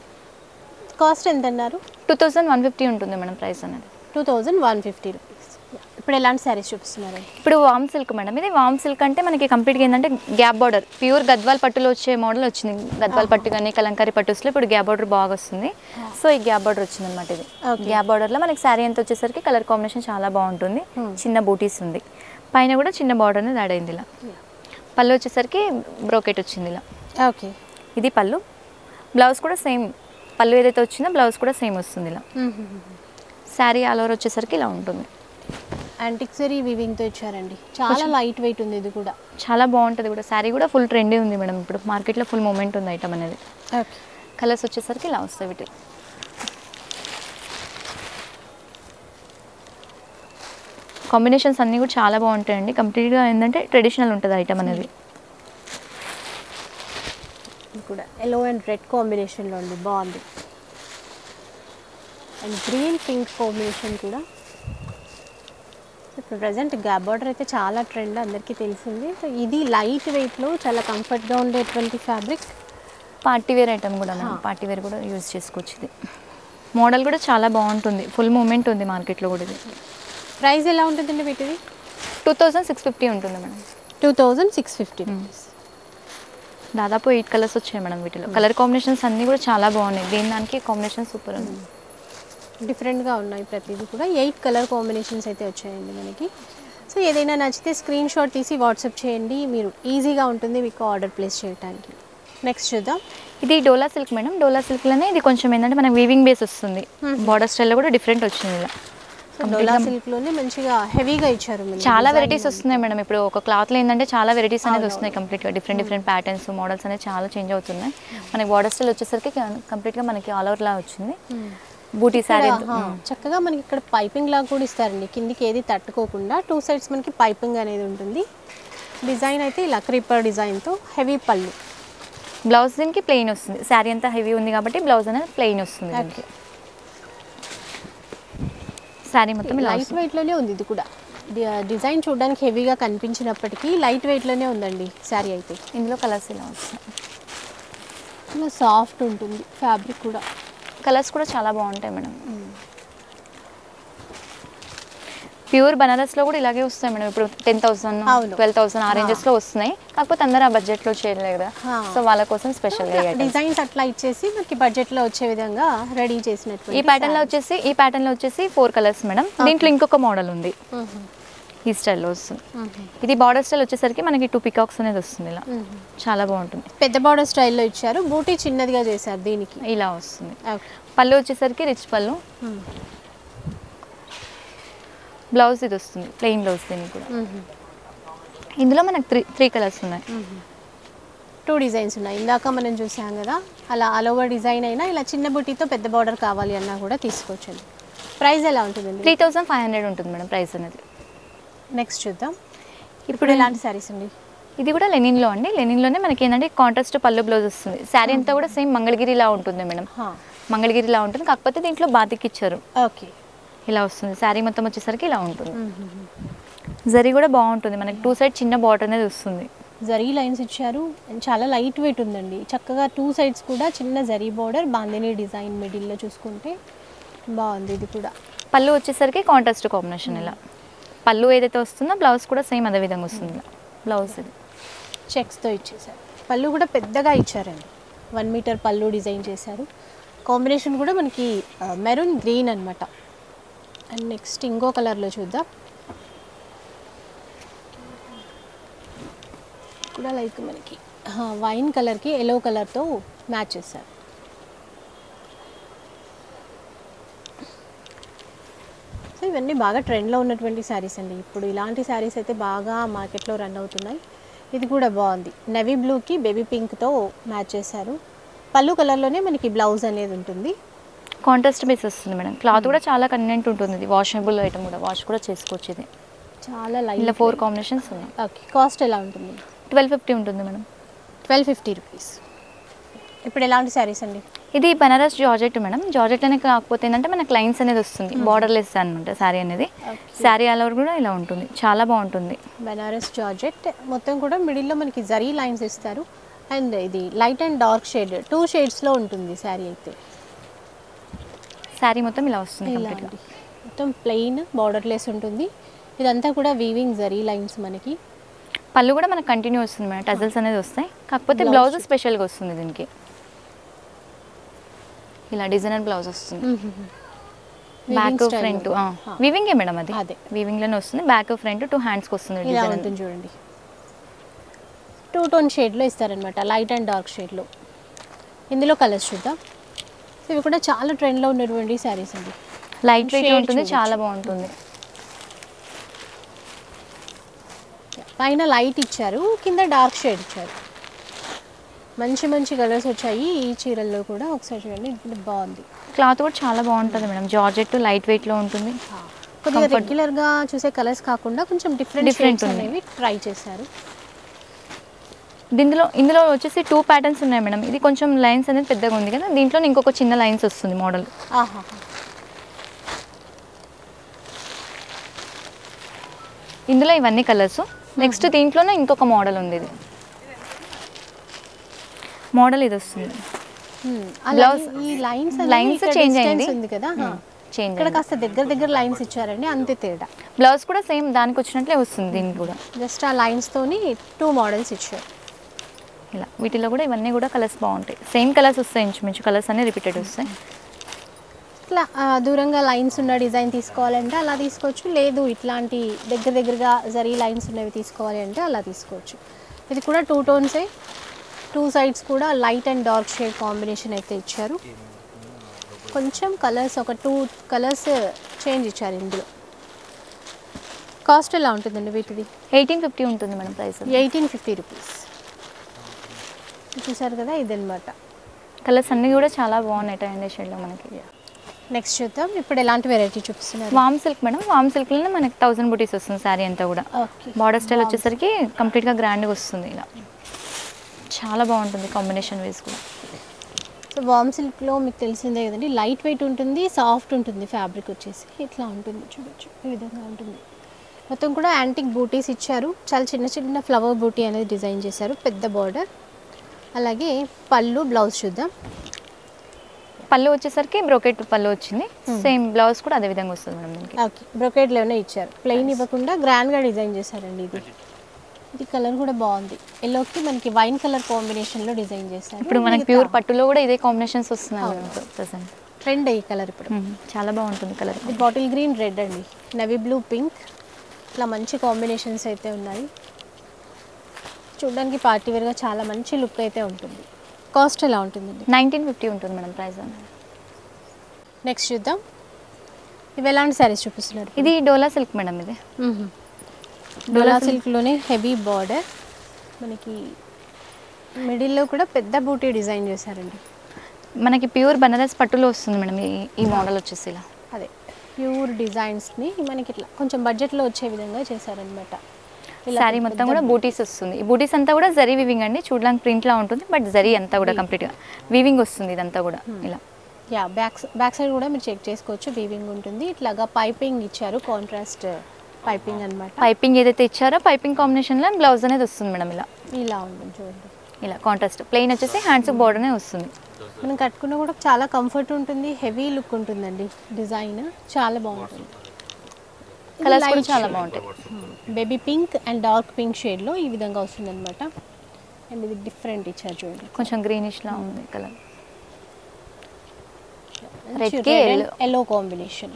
కాస్ట్ ఎంత అన్నారు? 2150 ఉంటుంది మేడం ప్రైస్ అనేది. 2150 రూపీస్. ఇప్పుడు ఎలాంటి శారీస్ చూపిస్తున్నారు? ఇప్పుడు వామ్ సిల్క్ మేడం. ఇది వామ్ సిల్క్ అంటే మనకి కంప్లీట్గా ఏంటంటే గ్యాప్ బార్డర్, ప్యూర్ గద్వాల్ పట్టులో వచ్చే మోడల్ వచ్చింది. గద్వాల్ పట్టు కానీ కలంకారీ పట్టుస్లో ఇప్పుడు గ్యాప్ బార్డర్ బాగా వస్తుంది. సో ఈ గ్యాప్ బార్డర్ వచ్చింది అనమాట. ఇది గ్యాప్ బార్డర్లో మనకి శారీ అంతా వచ్చేసరికి కలర్ కాంబినేషన్ చాలా బాగుంటుంది, చిన్న బూటీస్ ఉంది, పైన కూడా చిన్న బార్డర్ అనేది యాడ్ అయింది ఇలా. పళ్ళు వచ్చేసరికి బ్రోకెట్ వచ్చింది ఇలా. ఓకే, ఇది పళ్ళు. బ్లౌజ్ కూడా సేమ్, పళ్ళు ఏదైతే వచ్చిందో బ్లౌజ్ కూడా సేమ్ వస్తుంది ఇలా. శారీ ఆల్ ఓవర్ వచ్చేసరికి ఇలా ఉంటుంది. యాంటిక్ జరీ వీవింగ్తో ఇచ్చారండి, చాలా లైట్ వెయిట్ ఉంది, ఇది కూడా చాలా బాగుంటుంది కూడా. శారీ కూడా ఫుల్ ట్రెండీ ఉంది మేడం, ఇప్పుడు మార్కెట్లో ఫుల్ మూమెంట్ ఉంది ఐటమ్ అనేది. ఓకే, కలర్స్ వచ్చేసరికి ఇలా వస్తాయి వీటి. కాంబినేషన్స్ అన్నీ కూడా చాలా బాగుంటాయండి, కంప్లీట్గా ఏంటంటే ట్రెడిషనల్ ఉంటుంది ఐటమ్ అనేది. కూడా ఎల్లో అండ్ రెడ్ కాంబినేషన్లో ఉంది, బాగుంది. అండ్ గ్రీన్ పింక్ కాంబినేషన్ కూడా. ఇప్పుడు ప్రజెంట్ గ్యాప్ బార్డర్ అయితే చాలా ట్రెండ్, అందరికీ తెలిసింది. సో ఇది లైట్ వెయిట్లో చాలా కంఫర్ట్గా ఉండేటువంటి ఫ్యాబ్రిక్. పార్టీ వేర్ ఐటమ్ కూడా మనం పార్టీ వేర్ కూడా యూజ్ చేసుకోవచ్చు. ఇది మోడల్ కూడా చాలా బాగుంటుంది, ఫుల్ మూమెంట్ ఉంది మార్కెట్లో కూడా. ఇది ప్రైస్ ఎలా ఉంటుందండి వీటిది? 2650 ఉంటుంది మేడం. 2650 రూపీస్. దాదాపు 8 కలర్స్ వచ్చాయి మేడం వీటిలో. కలర్ కాంబినేషన్స్ అన్నీ కూడా చాలా బాగున్నాయి, దీని దానికి కాంబినేషన్ సూపర్ ఉంది, డిఫరెంట్గా ఉన్నాయి ప్రతిదీ కూడా. 8 కలర్ కాంబినేషన్స్ అయితే వచ్చాయండి మనకి. సో ఏదైనా నచ్చితే స్క్రీన్ షాట్ తీసి వాట్సాప్ చేయండి, మీరు ఈజీగా ఉంటుంది మీకు ఆర్డర్ ప్లేస్ చేయడానికి. నెక్స్ట్ చూద్దాం, ఇది డోలా సిల్క్ మేడం. డోలా సిల్క్లోనే ఇది కొంచెం ఏంటంటే మనకి వీవింగ్ బేస్ వస్తుంది, బార్డర్ స్టైల్లో కూడా డిఫరెంట్ వచ్చింది ఇలా. డోలా సిల్క్లోనే మంచిగా హెవీగా ఇచ్చారు, చాలా వెరైటీస్ వస్తున్నాయి మేడం. ఇప్పుడు ఒక క్లాత్లో ఏంటంటే చాలా వెరైటీస్ అనేది వస్తున్నాయి, కంప్లీట్గా డిఫరెంట్ ప్యాటర్న్స్, మోడల్స్ అనేది చాలా చేంజ్ అవుతున్నాయి. మనకి బార్డర్ స్టైల్ వచ్చేసరికి కంప్లీట్గా మనకి ఆల్ ఓవర్లా వచ్చింది. బూటీ శారీ చక్కగా మనకి ఇక్కడ పైపింగ్ లాగా కూడా ఇస్తారండి, కిందికి ఏది తట్టుకోకుండా 2 సైడ్స్ మనకి పైపింగ్ అనేది ఉంటుంది. డిజైన్ అయితే ఇలా క్రీపర్ డిజైన్తో హెవీ పళ్ళు. బ్లౌజ్ దీనికి ప్లెయిన్ వస్తుంది. శారీ అంతా హెవీ ఉంది కాబట్టి బ్లౌజ్ అనేది ప్లెయిన్ వస్తుంది దీనికి. శారీ మొత్తం లైట్ వెయిట్లోనే ఉంది. ఇది కూడా డిజైన్ చూడడానికి హెవీగా కనిపించినప్పటికీ లైట్ వెయిట్లోనే ఉందండి శారీ అయితే. ఇందులో కలర్స్ ఇలా వస్తాయి. ఇలా సాఫ్ట్ ఉంటుంది ఫ్యాబ్రిక్ కూడా. కలర్స్ కూడా చాలా బాగుంటాయి మేడం. ప్యూర్ బనారస్లో కూడా ఇలాగే వస్తాయి మేడం. ఇప్పుడు 10,000 12,000 ఆ రేంజెస్లో వస్తున్నాయి. కాకపోతే అందరూ ఆ బడ్జెట్లో చేయలేదు కదా, సో వాళ్ళ కోసం స్పెషల్గా డిజైన్స్ అట్లా ఇచ్చేసి మనకి బడ్జెట్లో వచ్చే విధంగా రెడీ చేసినట్టు. ఈ ప్యాటర్న్లో వచ్చేసి 4 కలర్స్ మేడం. దీంట్లో ఇంకొక మోడల్ ఉంది, ఈ స్టైల్లో వస్తుంది. ఇది బార్డర్ స్టైల్ వచ్చేసరికి మనకి 2 పికాక్స్ అనేది వస్తుంది. ఇలా చాలా బాగుంటుంది. పెద్ద బార్డర్ స్టైల్లో ఇచ్చారు, బూటీ చిన్నదిగా చేశారు. దీనికి ఇలా వస్తుంది. పళ్ళు వచ్చేసరికి రిచ్ పళ్ళు. బ్లౌజ్ ఇది వస్తుంది, ప్లెయిన్ బ్లౌజ్. దీనికి కూడా ఇందులో మనకు 3 కలర్స్ ఉన్నాయి. 2 డిజైన్స్ ఉన్నాయి. ఇందాక మనం చూసాం కదా, అలా ఆల్ ఓవర్ డిజైన్ అయినా ఇలా చిన్న బూటీతో పెద్ద బార్డర్ కావాలి అన్నా కూడా తీసుకోవచ్చు. ప్రైస్ ఎలా ఉంటుందండి? 3,500 ఉంటుంది మేడం ప్రైస్ అనేది. నెక్స్ట్ చూద్దాం. ఇప్పుడు ఎలాంటి శారీస్ అండి? ఇది కూడా లెనిన్లో అండి. లెనిన్లోనే మనకి ఏంటంటే కాంట్రాస్ట్ పళ్ళు బ్లౌజ్ వస్తుంది. శారీ అంతా కూడా సేమ్ మంగళగిరిలా ఉంటుంది మేడం. మంగళగిరిలా ఉంటుంది, కాకపోతే దీంట్లో బాతిక్ ఇచ్చారు. ఓకే, ఇలా వస్తుంది. శారీ మొత్తం వచ్చేసరికి ఇలా ఉంటుంది. జరీ కూడా బాగుంటుంది మనకి. 2 సైడ్ చిన్న బార్డర్ అనేది వస్తుంది. జరీ లైన్స్ ఇచ్చారు, చాలా లైట్ వెయిట్ ఉందండి. చక్కగా 2 సైడ్స్ కూడా చిన్న జరీ బార్డర్, బాందిని డిజైన్ మిడిల్లో చూసుకుంటే బాగుంది. ఇది కూడా పళ్ళు వచ్చేసరికి కాంట్రాస్ట్ కాంబినేషన్. ఇలా పళ్ళు ఏదైతే వస్తుందో బ్లౌజ్ కూడా సేమ్ అదే విధంగా వస్తుంది. ఇలా బ్లౌజ్ ఇది చెక్స్తో ఇచ్చేసారు. పళ్ళు కూడా పెద్దగా ఇచ్చారండి, 1 మీటర్ పళ్ళు డిజైన్ చేశారు. కాంబినేషన్ కూడా మనకి మెరూన్ గ్రీన్ అనమాట. అండ్ నెక్స్ట్ ఇంకో కలర్లో చూద్దాం. కూడా లైక్ మనకి వైన్ కలర్కి ఎల్లో కలర్తో మ్యాచ్ చేశారు. సో ఇవన్నీ బాగా ట్రెండ్లో ఉన్నటువంటి శారీస్ అండి. ఇప్పుడు ఇలాంటి శారీస్ అయితే బాగా మార్కెట్లో రన్ అవుతున్నాయి. ఇది కూడా బాగుంది, నెవీ బ్లూకి బేబీ పింక్తో మ్యాచ్ చేశారు. పళ్ళు కలర్లోనే మనకి బ్లౌజ్ అనేది ఉంటుంది. కాంట్రాస్ట్ బేస్ వస్తుంది మేడం. క్లాత్ కూడా చాలా కన్వీనియంట్ ఉంటుంది. ఇది వాషబుల్ ఐటమ్ కూడా, వాష్ కూడా చేసుకోవచ్చు. ఇది చాలా లైట్. ఇలా 4 కాంబినేషన్స్ ఉన్నాయి. ఓకే, కాస్ట్ ఎలా ఉంటుంది? 1250 ఉంటుంది మేడం. 1250 రూపీస్. ఇప్పుడు ఎలాంటి శారీస్ అండి? ఇది బనారస్ జార్జెట్ మేడం. జార్జెట్లోనే కాకపోతే ఏంటంటే మనకు లైన్స్ అనేది వస్తుంది, బార్డర్లెస్ అనమాట శారీ అనేది. శారీ ఆల్ ఓవర్ కూడా ఇలా ఉంటుంది, చాలా బాగుంటుంది. బనారస్ జార్జెట్ మొత్తం కూడా మిడిల్లో మనకి జరీ లైన్స్ ఇస్తారు. అండ్ ఇది లైట్ అండ్ డార్క్ షేడ్ 2 షేడ్స్లో ఉంటుంది శారీ అయితే. శారీ మొత్తం ఇలా వస్తుంది, మొత్తం ప్లెయిన్ బార్డర్లెస్ ఉంటుంది. ఇదంతా కూడా వీవింగ్ జరీ లైన్స్. మనకి పళ్ళు కూడా మనకు కంటిన్యూ వస్తుంది మేడం, టజల్స్ అనేది వస్తాయి. కాకపోతే బ్లౌజ్ స్పెషల్గా వస్తుంది దీనికి. ఇలా డిజైనర్ బ్లౌజ్ వస్తుంది. బ్యాక్ ఫ్రంట్ వీవింగే మేడం, అది వీవింగ్లోనే వస్తుంది. బ్యాక్ ఫ్రంట్ 2 హ్యాండ్స్కి వస్తుంది. ఇలా ఉంటుంది చూడండి. 2 టోన్ షేడ్లో ఇస్తారనమాట, లైట్ అండ్ డార్క్ షేడ్లో. ఇందులో కలర్స్ చూద్దాం. ఇవి కూడా చాలా ట్రెండ్లో ఉన్నటువంటి శారీస్ అండి. లైట్ వెయిట్ ఉంటుంది, చాలా బాగుంటుంది. పైన లైట్ ఇచ్చారు, కింద డార్క్ షేడ్ ఇచ్చారు. మంచి మంచి కలర్స్ వచ్చాయి ఈ చీరల్లో కూడా. ఒకసారి చూడండి, ఇది బాగుంది. క్లాత్ కూడా చాలా బాగుంటుంది మేడం. జార్జెట్ లైట్ వెయిట్లో ఉంటుంది. కొద్దిగా రెగ్యులర్గా చూసే కలర్స్ కాకుండా కొంచెం డిఫరెంట్ అనేవి ట్రై చేశారు. ఇందులో వచ్చేసి 2 ప్యాటర్న్స్ ఉన్నాయి మేడం. ఇది కొంచెం లైన్స్ అనేది పెద్దగా ఉంది కదా, దీంట్లో ఇంకొక చిన్న లైన్స్ వస్తుంది మోడల్. ఇందులో ఇవన్నీ కలర్స్. నెక్స్ట్ దీంట్లోనే ఇంకొక మోడల్ ఉంది. ఇది మోడల్ ఇది వస్తుంది. బ్లౌజ్ ఈ లైన్స్ చేంజ్ అయింది కదా, ఇక్కడ కాస్త దగ్గర లైన్స్ ఇచ్చారండి, అంతే తేడా. బ్లౌజ్ కూడా సేమ్ దానికి వచ్చినట్లే వస్తుంది. దీనికి కూడా జస్ట్ ఆ లైన్స్ తోని 2 మోడల్స్ ఇచ్చారు. ఇలా వీటిలో కూడా ఇవన్నీ కూడా కలర్స్ బాగుంటాయి. సేమ్ కలర్స్ వస్తాయి, ఇంచుమించు కలర్స్ అన్నీ రిపీటెడ్ వస్తాయి. ఇట్లా దూరంగా లైన్స్ ఉన్న డిజైన్ తీసుకోవాలంటే అలా తీసుకోవచ్చు, లేదు ఇట్లాంటి దగ్గరగా జరీ లైన్స్ ఉన్నవి తీసుకోవాలి అంటే అలా తీసుకోవచ్చు. ఇది కూడా 2 టోన్సే, 2 సైడ్స్ కూడా light and dark shade combination అయితే ఇచ్చారు. కొంచెం కలర్స్ ఒక 2 కలర్స్ చేంజ్ ఇచ్చారు ఇందులో. కాస్ట్ ఎలా ఉంటుందండి వీటిది? 1850 ఉంటుంది మేడం ప్రైస్. 1850 రూపీస్. చూసారు కదా, ఇదన్నమాట. కలర్స్ అన్నీ కూడా చాలా బాగున్నాయి ట్రెండీ షేడ్లో మనకి. నెక్స్ట్ చూద్దాం. ఇప్పుడు ఎలాంటి వెరైటీ చూపిస్తున్నారు? వామ్ సిల్క్ మేడం. వామ్ సిల్క్లోనే మనకి 1000 బూటీస్ వస్తుంది శారీ అంతా కూడా. ఓకే. బార్డర్ స్టైల్ వచ్చేసరికి కంప్లీట్గా గ్రాండ్గా వస్తుంది. ఇలా చాలా బాగుంటుంది కాంబినేషన్ వేస్ కూడా. సో వామ్ సిల్క్లో మీకు తెలిసిందే కదండి, లైట్ వెయిట్ ఉంటుంది, సాఫ్ట్ ఉంటుంది. ఫ్యాబ్రిక్ వచ్చేసి ఇట్లా ఉంటుంది, చూడొచ్చు ఈ విధంగా ఉంటుంది. మొత్తం కూడా యాంటిక్ బూటీస్ ఇచ్చారు. చాలా చిన్న చిన్న ఫ్లవర్ బూటీ అనేది డిజైన్ చేశారు, పెద్ద బార్డర్. అలాగే పళ్ళు, బ్లౌజ్ చూద్దాం. పళ్ళు వచ్చేసరికి బ్రోకెట్ పళ్ళు వచ్చింది. సేమ్ బ్లౌజ్ కూడా అదే విధంగా వస్తుంది మేడం దీనికి. ఓకే, బ్రోకెట్లోనే ఇచ్చారు, ప్లెయిన్ ఇవ్వకుండా గ్రాండ్గా డిజైన్ చేశారండి. ఇది కలర్ కూడా బాగుంది. ఎల్లోకి మనకి వైన్ కలర్ కాంబినేషన్లో డిజైన్ చేశారు. ఇప్పుడు మనకి ప్యూర్ పట్టులో కూడా ఇదే కాంబినేషన్స్ వస్తున్నాయి ప్రెసెంట్. ట్రెండ్ ఈ కలర్ ఇప్పుడు చాలా బాగుంటుంది కలర్. ఇది బాటిల్ గ్రీన్, రెడ్ అండి, నవీ బ్లూ, పింక్, ఇట్లా మంచి కాంబినేషన్స్ అయితే ఉన్నాయి. చూడడానికి పార్టీ వేర్గా చాలా మంచి లుక్ అయితే ఉంటుంది. కాస్ట్ ఎలా ఉంటుందండి? 1950 ఉంటుంది మేడం ప్రైస్. నెక్స్ట్ చూద్దాం. ఇవి ఎలాంటి శారీస్ చూపిస్తున్నారు? ఇది డోలా సిల్క్ మేడం. ఇది డోలా సిల్క్లోనే హెవీ బార్డర్, మనకి మిడిల్లో కూడా పెద్ద బూటీ డిజైన్ చేశారండి. మనకి ప్యూర్ బనారస్ పట్టులో వస్తుంది మేడం ఈ మోడల్ వచ్చేసి. ఇలా అదే ప్యూర్ డిజైన్స్ని మనకి ఇట్లా కొంచెం బడ్జెట్లో వచ్చే విధంగా చేశారనమాట. శారీ మొత్తం కూడా బూటీస్ వస్తుంది. ఈ బూటీస్ అంతా కూడా జరీ వీవింగ్ అండి. చూడడానికి ప్రింట్లా ఉంటుంది, బట్ జరీ అంతా కూడా కంప్లీట్గా వీవింగ్ వస్తుంది ఇదంతా కూడా. ఇలా యా, బ్యాక్ సైడ్ కూడా మీరు చెక్ చేసుకోవచ్చు, వీవింగ్ ఉంటుంది. ఇట్లాగా పైపింగ్ ఇచ్చారు, కాంట్రాస్ట్ పైపింగ్ అనమాట. పైపింగ్ ఏదైతే ఇచ్చారో పైపింగ్ కాంబినేషన్లో బ్లౌజ్ అనేది వస్తుంది మేడం. ఇలా ఉంటుంది చూడండి. ఇలా కాంట్రాస్ట్ ప్లెయిన్ వచ్చేసి హ్యాండ్స్ బార్డర్నే వస్తుంది. మనం కట్టుకున్న కూడా చాలా కంఫర్ట్ ఉంటుంది, హెవీ లుక్ ఉంటుందండి. డిజైన్ చాలా బాగుంటుంది. కలర్స్ కూడా చాలా బాగుంటాయి. Baby pink and dark pink షేడ్లో ఈ విధంగా వస్తుంది అనమాట. అండ్ ఇది డిఫరెంట్ ఇచ్చారు చూడండి, కొంచెం గ్రీనిష్లా ఉంది colour. Red yellow combination,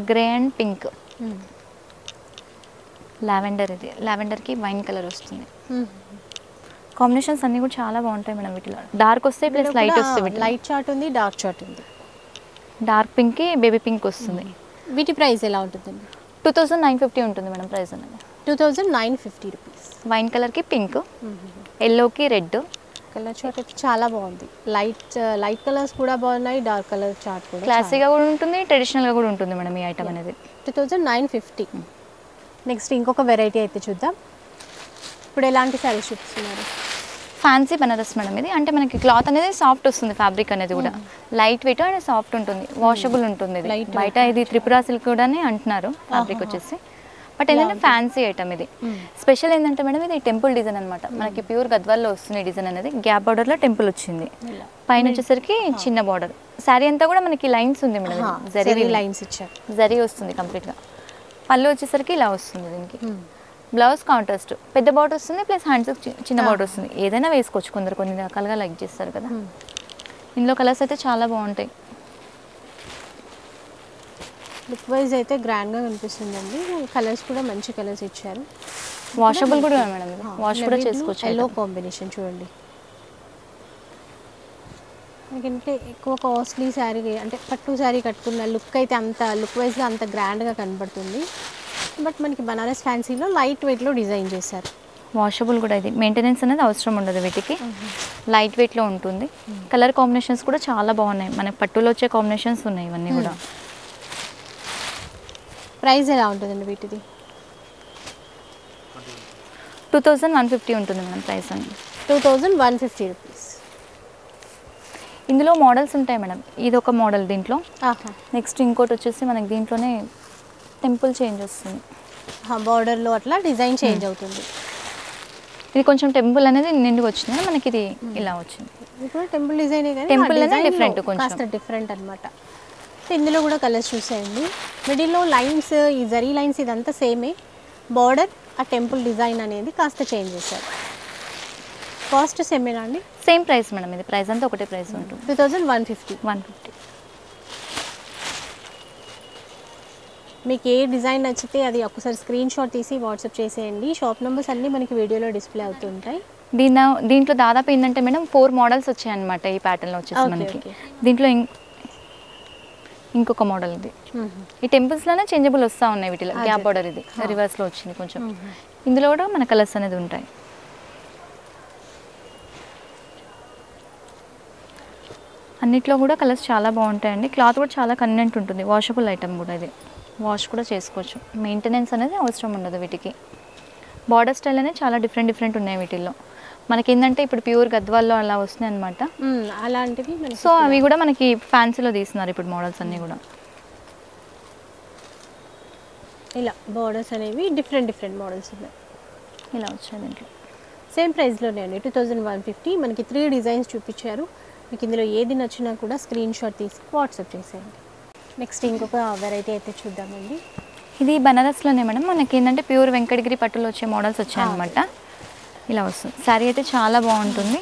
grey and pink, lavender. ఇది లావెండర్కి వైన్ కలర్ వస్తుంది. కాంబినేషన్స్ అన్నీ కూడా చాలా బాగుంటాయి మేడం. వీటిలో డార్క్ వస్తే ప్లస్ లైట్ వస్తుంది. లైట్ చార్ట్ ఉంది, డార్క్ చార్ట్ ఉంది. డార్క్ పింక్కి బేబీ పింక్ వస్తుంది. వీటి ప్రైస్ ఎలా ఉంటుందండి? 2950 ఉంటుంది మేడం ప్రైస్ అనేది. 2950 రూపీస్. వైన్ కలర్కి పింక్, ఎల్లోకి రెడ్. కలర్ చార్ట్ అయితే చాలా బాగుంది. లైట్ కలర్స్ కూడా బాగున్నాయి, డార్క్ కలర్ చార్ట్ కూడా క్లాసీగా కూడా ఉంటుంది, ట్రెడిషనల్గా కూడా ఉంటుంది మేడం ఈ ఐటమ్ అనేది. 2950. నెక్స్ట్ ఇంకొక వెరైటీ అయితే చూద్దాం. ఇప్పుడు ఎలాంటి శారీస్ చూపిస్తున్నారు? ఫ్యాన్సీ బనారస్ మేడం ఇది. అంటే మనకి క్లాత్ అనేది సాఫ్ట్ వస్తుంది, ఫ్యాబ్రిక్ అనేది కూడా లైట్ వెయిట్ అండ్ సాఫ్ట్ ఉంటుంది, వాషబుల్ ఉంటుంది. ఇది బయట ఇది త్రిపుర సిల్క్ కూడా అంటున్నారు ఫ్యాబ్రిక్ వచ్చేసి. బట్ ఏంటంటే ఫ్యాన్సీ ఐటమ్ ఇది. స్పెషల్ ఏంటంటే మేడం ఇది టెంపుల్ డిజైన్ అనమాట. మనకి ప్యూర్ గద్వాల్లో వస్తుంది డిజైన్ అనేది. గ్యాప్ బార్డర్లో టెంపుల్ వచ్చింది, పైన వచ్చేసరికి చిన్న బార్డర్. శారీ అంతా కూడా మనకి లైన్స్ ఉంది మేడం, జరీ లైన్స్ ఇచ్చారు, జరీ వస్తుంది కంప్లీట్గా. పళ్ళు వచ్చేసరికి ఇలా వస్తుంది. దీనికి బ్లౌజ్ కాంట్రాస్ట్ పెద్ద బార్డర్ వస్తుంది, ప్లస్ హ్యాండ్స్ చిన్న బార్డర్ వస్తుంది. ఏదైనా వేసుకోవచ్చు, కొందరు కొన్ని రకాలుగా లైక్ చేస్తారు కదా. ఇందులో కలర్స్ అయితే చాలా బాగుంటాయి. లుక్ వైజ్ అయితే గ్రాండ్గా కనిపిస్తుందండి. కలర్స్ కూడా మంచి కలర్స్ ఇచ్చారు. వాషబుల్ కూడా మేడం, వాష్ కూడా చేసుకోవచ్చు. ఎల్లో కాంబినేషన్ చూడండి. ఎందుకంటే ఎక్కువ కాస్ట్లీ శారీ అంటే పట్టు శారీ కట్టుకున్న లుక్ అయితే అంత లుక్ వైజ్గా అంత గ్రాండ్గా కనబడుతుంది. బట్ మనకి బనారస్ ఫ్యాన్సీలో లైట్ వెయిట్లో డిజైన్ చేశారు. వాషబుల్ కూడా, ఇది మెయింటెనెన్స్ అనేది అవసరం ఉండదు వీటికి, లైట్ వెయిట్లో ఉంటుంది. కలర్ కాంబినేషన్స్ కూడా చాలా బాగున్నాయి, మనకి పట్టులో వచ్చే కాంబినేషన్స్ ఉన్నాయి ఇవన్నీ కూడా. ప్రైస్ ఎలా ఉంటుందండి వీటిది? 2150 ఉంటుంది మేడం ప్రైస్ అని. 2150 రూపీస్. ఇందులో మోడల్స్ ఉంటాయి మేడం. ఇది ఒక మోడల్ దీంట్లో. నెక్స్ట్ ఇంకోటి వచ్చేసి మనకి దీంట్లోనే టెంపుల్ చేంజ్ వస్తుంది, బార్డర్లో అట్లా డిజైన్ చేంజ్ అవుతుంది. ఇది కొంచెం టెంపుల్ అనేది నిండుగా వచ్చింది, మనకి ఇది ఇలా వచ్చింది. ఇది కూడా టెంపుల్ డిజైన్, టెంపుల్ అనేది డిఫరెంట్, కొంచెం డిఫరెంట్ అనమాట. ఇందులో కూడా కలర్స్ చూసేయండి. మిడిల్లో లైన్స్, ఈ జరీ లైన్స్ ఇదంతా సేమే. బార్డర్ ఆ టెంపుల్ డిజైన్ అనేది కాస్త చేంజ్ చేశారు. కాస్ట్ సేమేనా అండి? సేమ్ ప్రైస్ మేడం, ఇది ప్రైస్ అంతా ఒకటే ప్రైస్ ఉంటుంది. 2150. మీకు ఏ డిజైన్ నచ్చితే అది ఒకసారి స్క్రీన్ షాట్ తీసి వాట్సాప్ చేసేయండి. షాప్ నెంబర్స్ అన్నీ మనకి వీడియోలో డిస్ప్లే అవుతుంటాయి. దీంట్లో దాదాపు ఏంటంటే మేడం 4 మోడల్స్ వచ్చాయి అనమాట ఈ ప్యాటర్న్లో వచ్చేసి మనకి. దీంట్లో ఇంకొక మోడల్ ఇది. ఈ టెంపుల్స్లోనే చేంజబుల్ వస్తూ ఉన్నాయి వీటిలో. గ్యాప్ బార్డర్ ఇది రివర్స్లో వచ్చింది కొంచెం. ఇందులో కూడా మన కలర్స్ అనేది ఉంటాయి. అన్నిట్లో కూడా కలర్స్ చాలా బాగుంటాయండి. క్లాత్ కూడా చాలా కన్వీనెంట్ ఉంటుంది. వాషబుల్ ఐటమ్ కూడా ఇది. వాష్ కూడా చేసుకోవచ్చు. మెయింటెనెన్స్ అనేది అవసరం ఉండదు వీటికి. బార్డర్ స్టైల్ అనేది చాలా డిఫరెంట్ ఉన్నాయి వీటిల్లో. మనకి ఏంటంటే ఇప్పుడు ప్యూర్ గద్వాల్లో అలా వస్తున్నాయి అనమాట. అలాంటివి సో అవి కూడా మనకి ఫ్యాన్సీలో తీస్తున్నారు ఇప్పుడు మోడల్స్ అన్నీ కూడా. ఇలా బార్డర్స్ అనేవి డిఫరెంట్ మోడల్స్ ఉన్నాయి. ఇలా వచ్చాయి దీంట్లో. సేమ్ ప్రైస్లోనే అండి, 2150. మనకి 3 డిజైన్స్ చూపించారు. మీకు ఇందులో ఏది నచ్చినా కూడా స్క్రీన్ షాట్ తీసి వాట్సాప్ చేసేయండి. నెక్స్ట్ ఇంకొక వెరైటీ అయితే చూద్దామండి. ఇది బనారస్లోనే మేడం. మనకి ఏంటంటే ప్యూర్ వెంకటగిరి పట్టులో వచ్చే మోడల్స్ వచ్చాయి అనమాట. ఇలా వస్తుంది. శారీ అయితే చాలా బాగుంటుంది.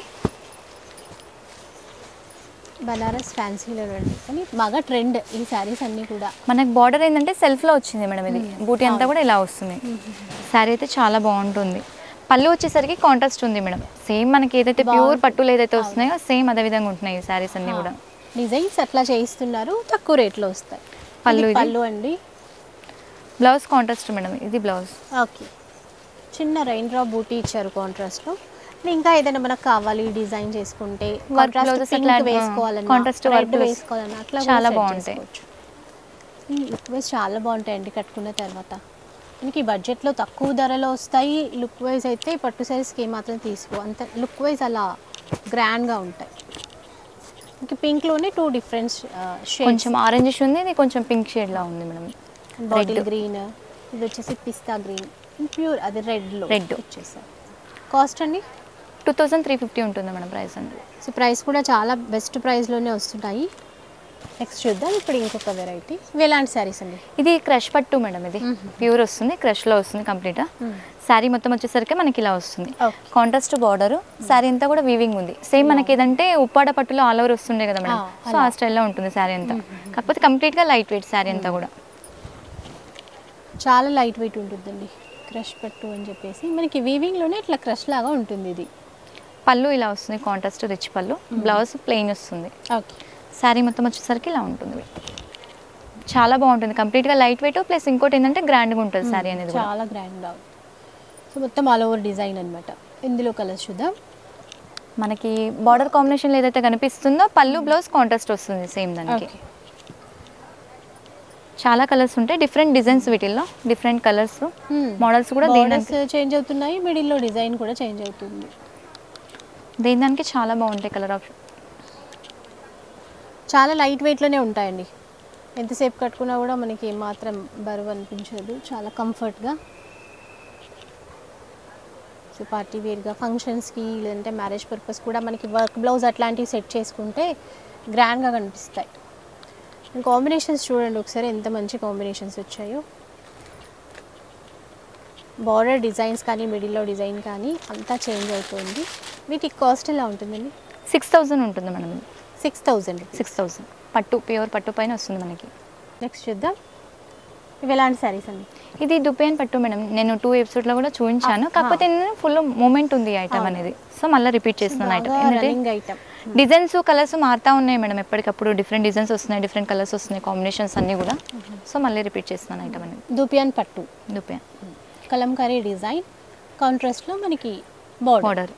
బనారస్ ఫ్యాన్సీలో అండి, కానీ బాగా ట్రెండ్ ఈ శారీస్ అన్నీ కూడా. మనకి బార్డర్ ఏంటంటే సెల్ఫ్లో వచ్చింది మేడం. ఇది బూటీ అంతా కూడా ఇలా వస్తుంది. శారీ అయితే చాలా బాగుంటుంది. పళ్ళు వచ్చేసరికి కాంట్రాస్ట్ ఉంది మేడం. సేమ్ మనకి ఏదైతే ప్యూర్ పట్టులు ఏదైతే వస్తున్నాయో సేమ్ అదే విధంగా ఉంటున్నాయి ఈ శారీస్ అన్నీ కూడా. డిజైన్స్ అట్లా చేయిస్తున్నారు, తక్కువ రేట్లో వస్తాయి. పళ్ళు అండి. Blouse contrast madam. ఇది బ్లౌజ్. ఓకే, చిన్న రైన్ డ్రాప్ బూటీ ఇచ్చారు కాంట్రాస్ట్లో. ఇంకా ఏదైనా మనకు కావాలి డిజైన్ చేసుకుంటే వేసుకోవాలన్నా అట్లా చాలా బాగుంటాయి. ఈ లుక్ వైజ్ చాలా బాగుంటాయండి కట్టుకున్న తర్వాత. మనకి బడ్జెట్లో తక్కువ ధరలో వస్తాయి. లుక్ వైజ్ అయితే పట్టు సారీస్కి ఏమాత్రం తీసుకో అంత లుక్ వైజ్ అలా గ్రాండ్గా ఉంటాయి. ఇంక పింక్లోనే 2 డిఫరెంట్ షేడ్స్. కొంచెం ఆరెంజ్ ఉంది, ఇది కొంచెం పింక్ షేడ్లా ఉంది మేడం. బాటిల్ గ్రీన్, ఇది వచ్చేసి పిస్తా గ్రీన్, ప్యూర్ అది రెడ్ వచ్చేసారు. కాస్ట్ అండి 2350 ఉంటుంది మేడం ప్రైస్ అండి. సో ప్రైస్ కూడా చాలా బెస్ట్ ప్రైస్లోనే వస్తున్నాయి. నెక్స్ట్ చూద్దాం ఇప్పుడు ఇంకొక వెరైటీ. ఇవి ఎలాంటి శారీస్ అండి? ఇది క్రష్ పట్టు మేడం. ఇది ప్యూర్ వస్తుంది, క్రష్లో వస్తుంది కంప్లీట్గా. శారీ మొత్తం వచ్చేసరికి మనకి ఇలా వస్తుంది. Contrast border. శారీ అంతా కూడా వీవింగ్ ఉంది. సేమ్ మనకి ఏదంటే ఉప్పాడ పట్టులో ఆల్ ఓవర్ వస్తుండే కదా మేడం. సో ఆ స్టైల్లో ఉంటుంది శారీ అంతా. కాకపోతే కంప్లీట్గా లైట్ వెయిట్ శారీ అంతా కూడా. చాలా లైట్ వెయిట్ ఉంటుందండి క్రష్ పట్టు అని చెప్పేసి. మనకి వీవింగ్లోనే ఇట్లా క్రష్ లాగా ఉంటుంది. ఇది పళ్ళు ఇలా వస్తుంది, కాంట్రాస్ట్ రిచ్ పళ్ళు. బ్లౌజ్ ప్లెయిన్ వస్తుంది. ఓకే, శారీ మొత్తం వచ్చేసరికి ఇలా ఉంటుంది. చాలా బాగుంటుంది, కంప్లీట్గా లైట్ వెయిట్. ప్లస్ ఇంకోటి ఏంటంటే గ్రాండ్గా ఉంటుంది శారీ అనేది. చాలా గ్రాండ్గా. సో మొత్తం ఆల్ ఓవర్ డిజైన్ అనమాట. ఇందులో కలర్స్ చూద్దాం. మనకి బార్డర్ కాంబినేషన్ ఏదైతే కనిపిస్తుందో పళ్ళు బ్లౌజ్ కాంట్రాస్ట్ వస్తుంది సేమ్ దానికి. చాలా కలర్స్ ఉంటాయి, డిఫరెంట్ డిజైన్స్ వీటిల్లో, డిఫరెంట్ కలర్స్. మోడల్స్ కూడా చేంజ్ అవుతున్నాయి, మిడిల్లో డిజైన్ కూడా చేంజ్ అవుతుంది. దేని దానికి చాలా బాగుంటాయి కలర్ ఆప్షన్. చాలా లైట్ వెయిట్లోనే ఉంటాయండి. ఎంతసేపు కట్టుకున్నా కూడా మనకి ఏమాత్రం బరువు అనిపించదు. చాలా కంఫర్ట్గా. సో పార్టీ వేర్గా ఫంక్షన్స్కి లేదంటే మ్యారేజ్ పర్పస్ కూడా మనకి వర్క్ బ్లౌజ్ అట్లాంటివి సెట్ చేసుకుంటే గ్రాండ్గా కనిపిస్తాయి. కాంబినేషన్స్ చూడండి ఒకసారి ఎంత మంచి కాంబినేషన్స్ వచ్చాయో. బార్డర్ డిజైన్స్ కానీ మిడిల్లో డిజైన్ కానీ అంతా చేంజ్ అవుతుంది. వీటికి కాస్ట్ ఎలా ఉంటుందండి? 6000 ఉంటుంది మేడం. 6000 పట్టు, ప్యూర్ పట్టు పైన వస్తుంది మనకి. నెక్స్ట్ చూద్దాం. ఇవి ఎలాంటి శారీస్ అండి? ఇది దుపియన్ పట్టు మేడం. నేను 2 ఎపిసోడ్లో కూడా చూపించాను. కాకపోతే ఫుల్ మూమెంట్ ఉంది ఐటమ్ అనేది. సో మళ్ళీ రిపీట్ చేస్తున్నాను ఐటమ్. ఎందుకంటే డిజైన్స్ కలర్స్ మారుతూ ఉన్నాయి మేడం. ఎప్పటికప్పుడు డిఫరెంట్ డిజైన్స్ వస్తున్నాయి, డిఫరెంట్ కలర్స్ వస్తున్నాయి, కాంబినేషన్స్ అన్నీ కూడా. సో మళ్ళీ రిపీట్ చేస్తున్నాను ఐటమ్ అనేది. దుపియన్ పట్టు, దుపియన్ కలంకారీ డిజైన్, కాంట్రాస్ట్లో మనకి బార్డర్.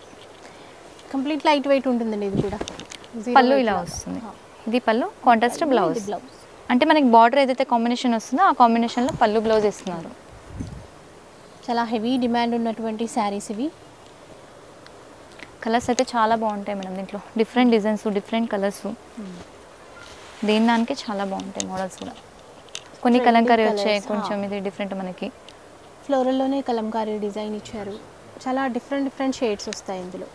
కంప్లీట్ లైట్ వెయిట్ ఉంటుందండి. ఇది కూడా పళ్ళు ఇలా వస్తుంది. ఇది పళ్ళు, కాంట్రాస్ట్ బ్లౌజ్. అంటే మనకి బార్డర్ ఏదైతే కాంబినేషన్ వస్తుందో ఆ కాంబినేషన్లో పళ్ళు బ్లౌజ్ ఇస్తున్నారు. చాలా హెవీ డిమాండ్ ఉన్నటువంటి శారీస్ ఇవి. కలర్స్ అయితే చాలా బాగుంటాయి మేడం దీంట్లో. Different designs, different colours. దేని దానికి చాలా బాగుంటాయి మోడల్స్ కూడా. కొన్ని కలంకారీ వచ్చాయి, కొంచెం ఇది డిఫరెంట్ మనకి. ఫ్లోరల్లోనే కలంకారీ డిజైన్ ఇచ్చారు. చాలా డిఫరెంట్ షేడ్స్ వస్తాయి ఇందులో.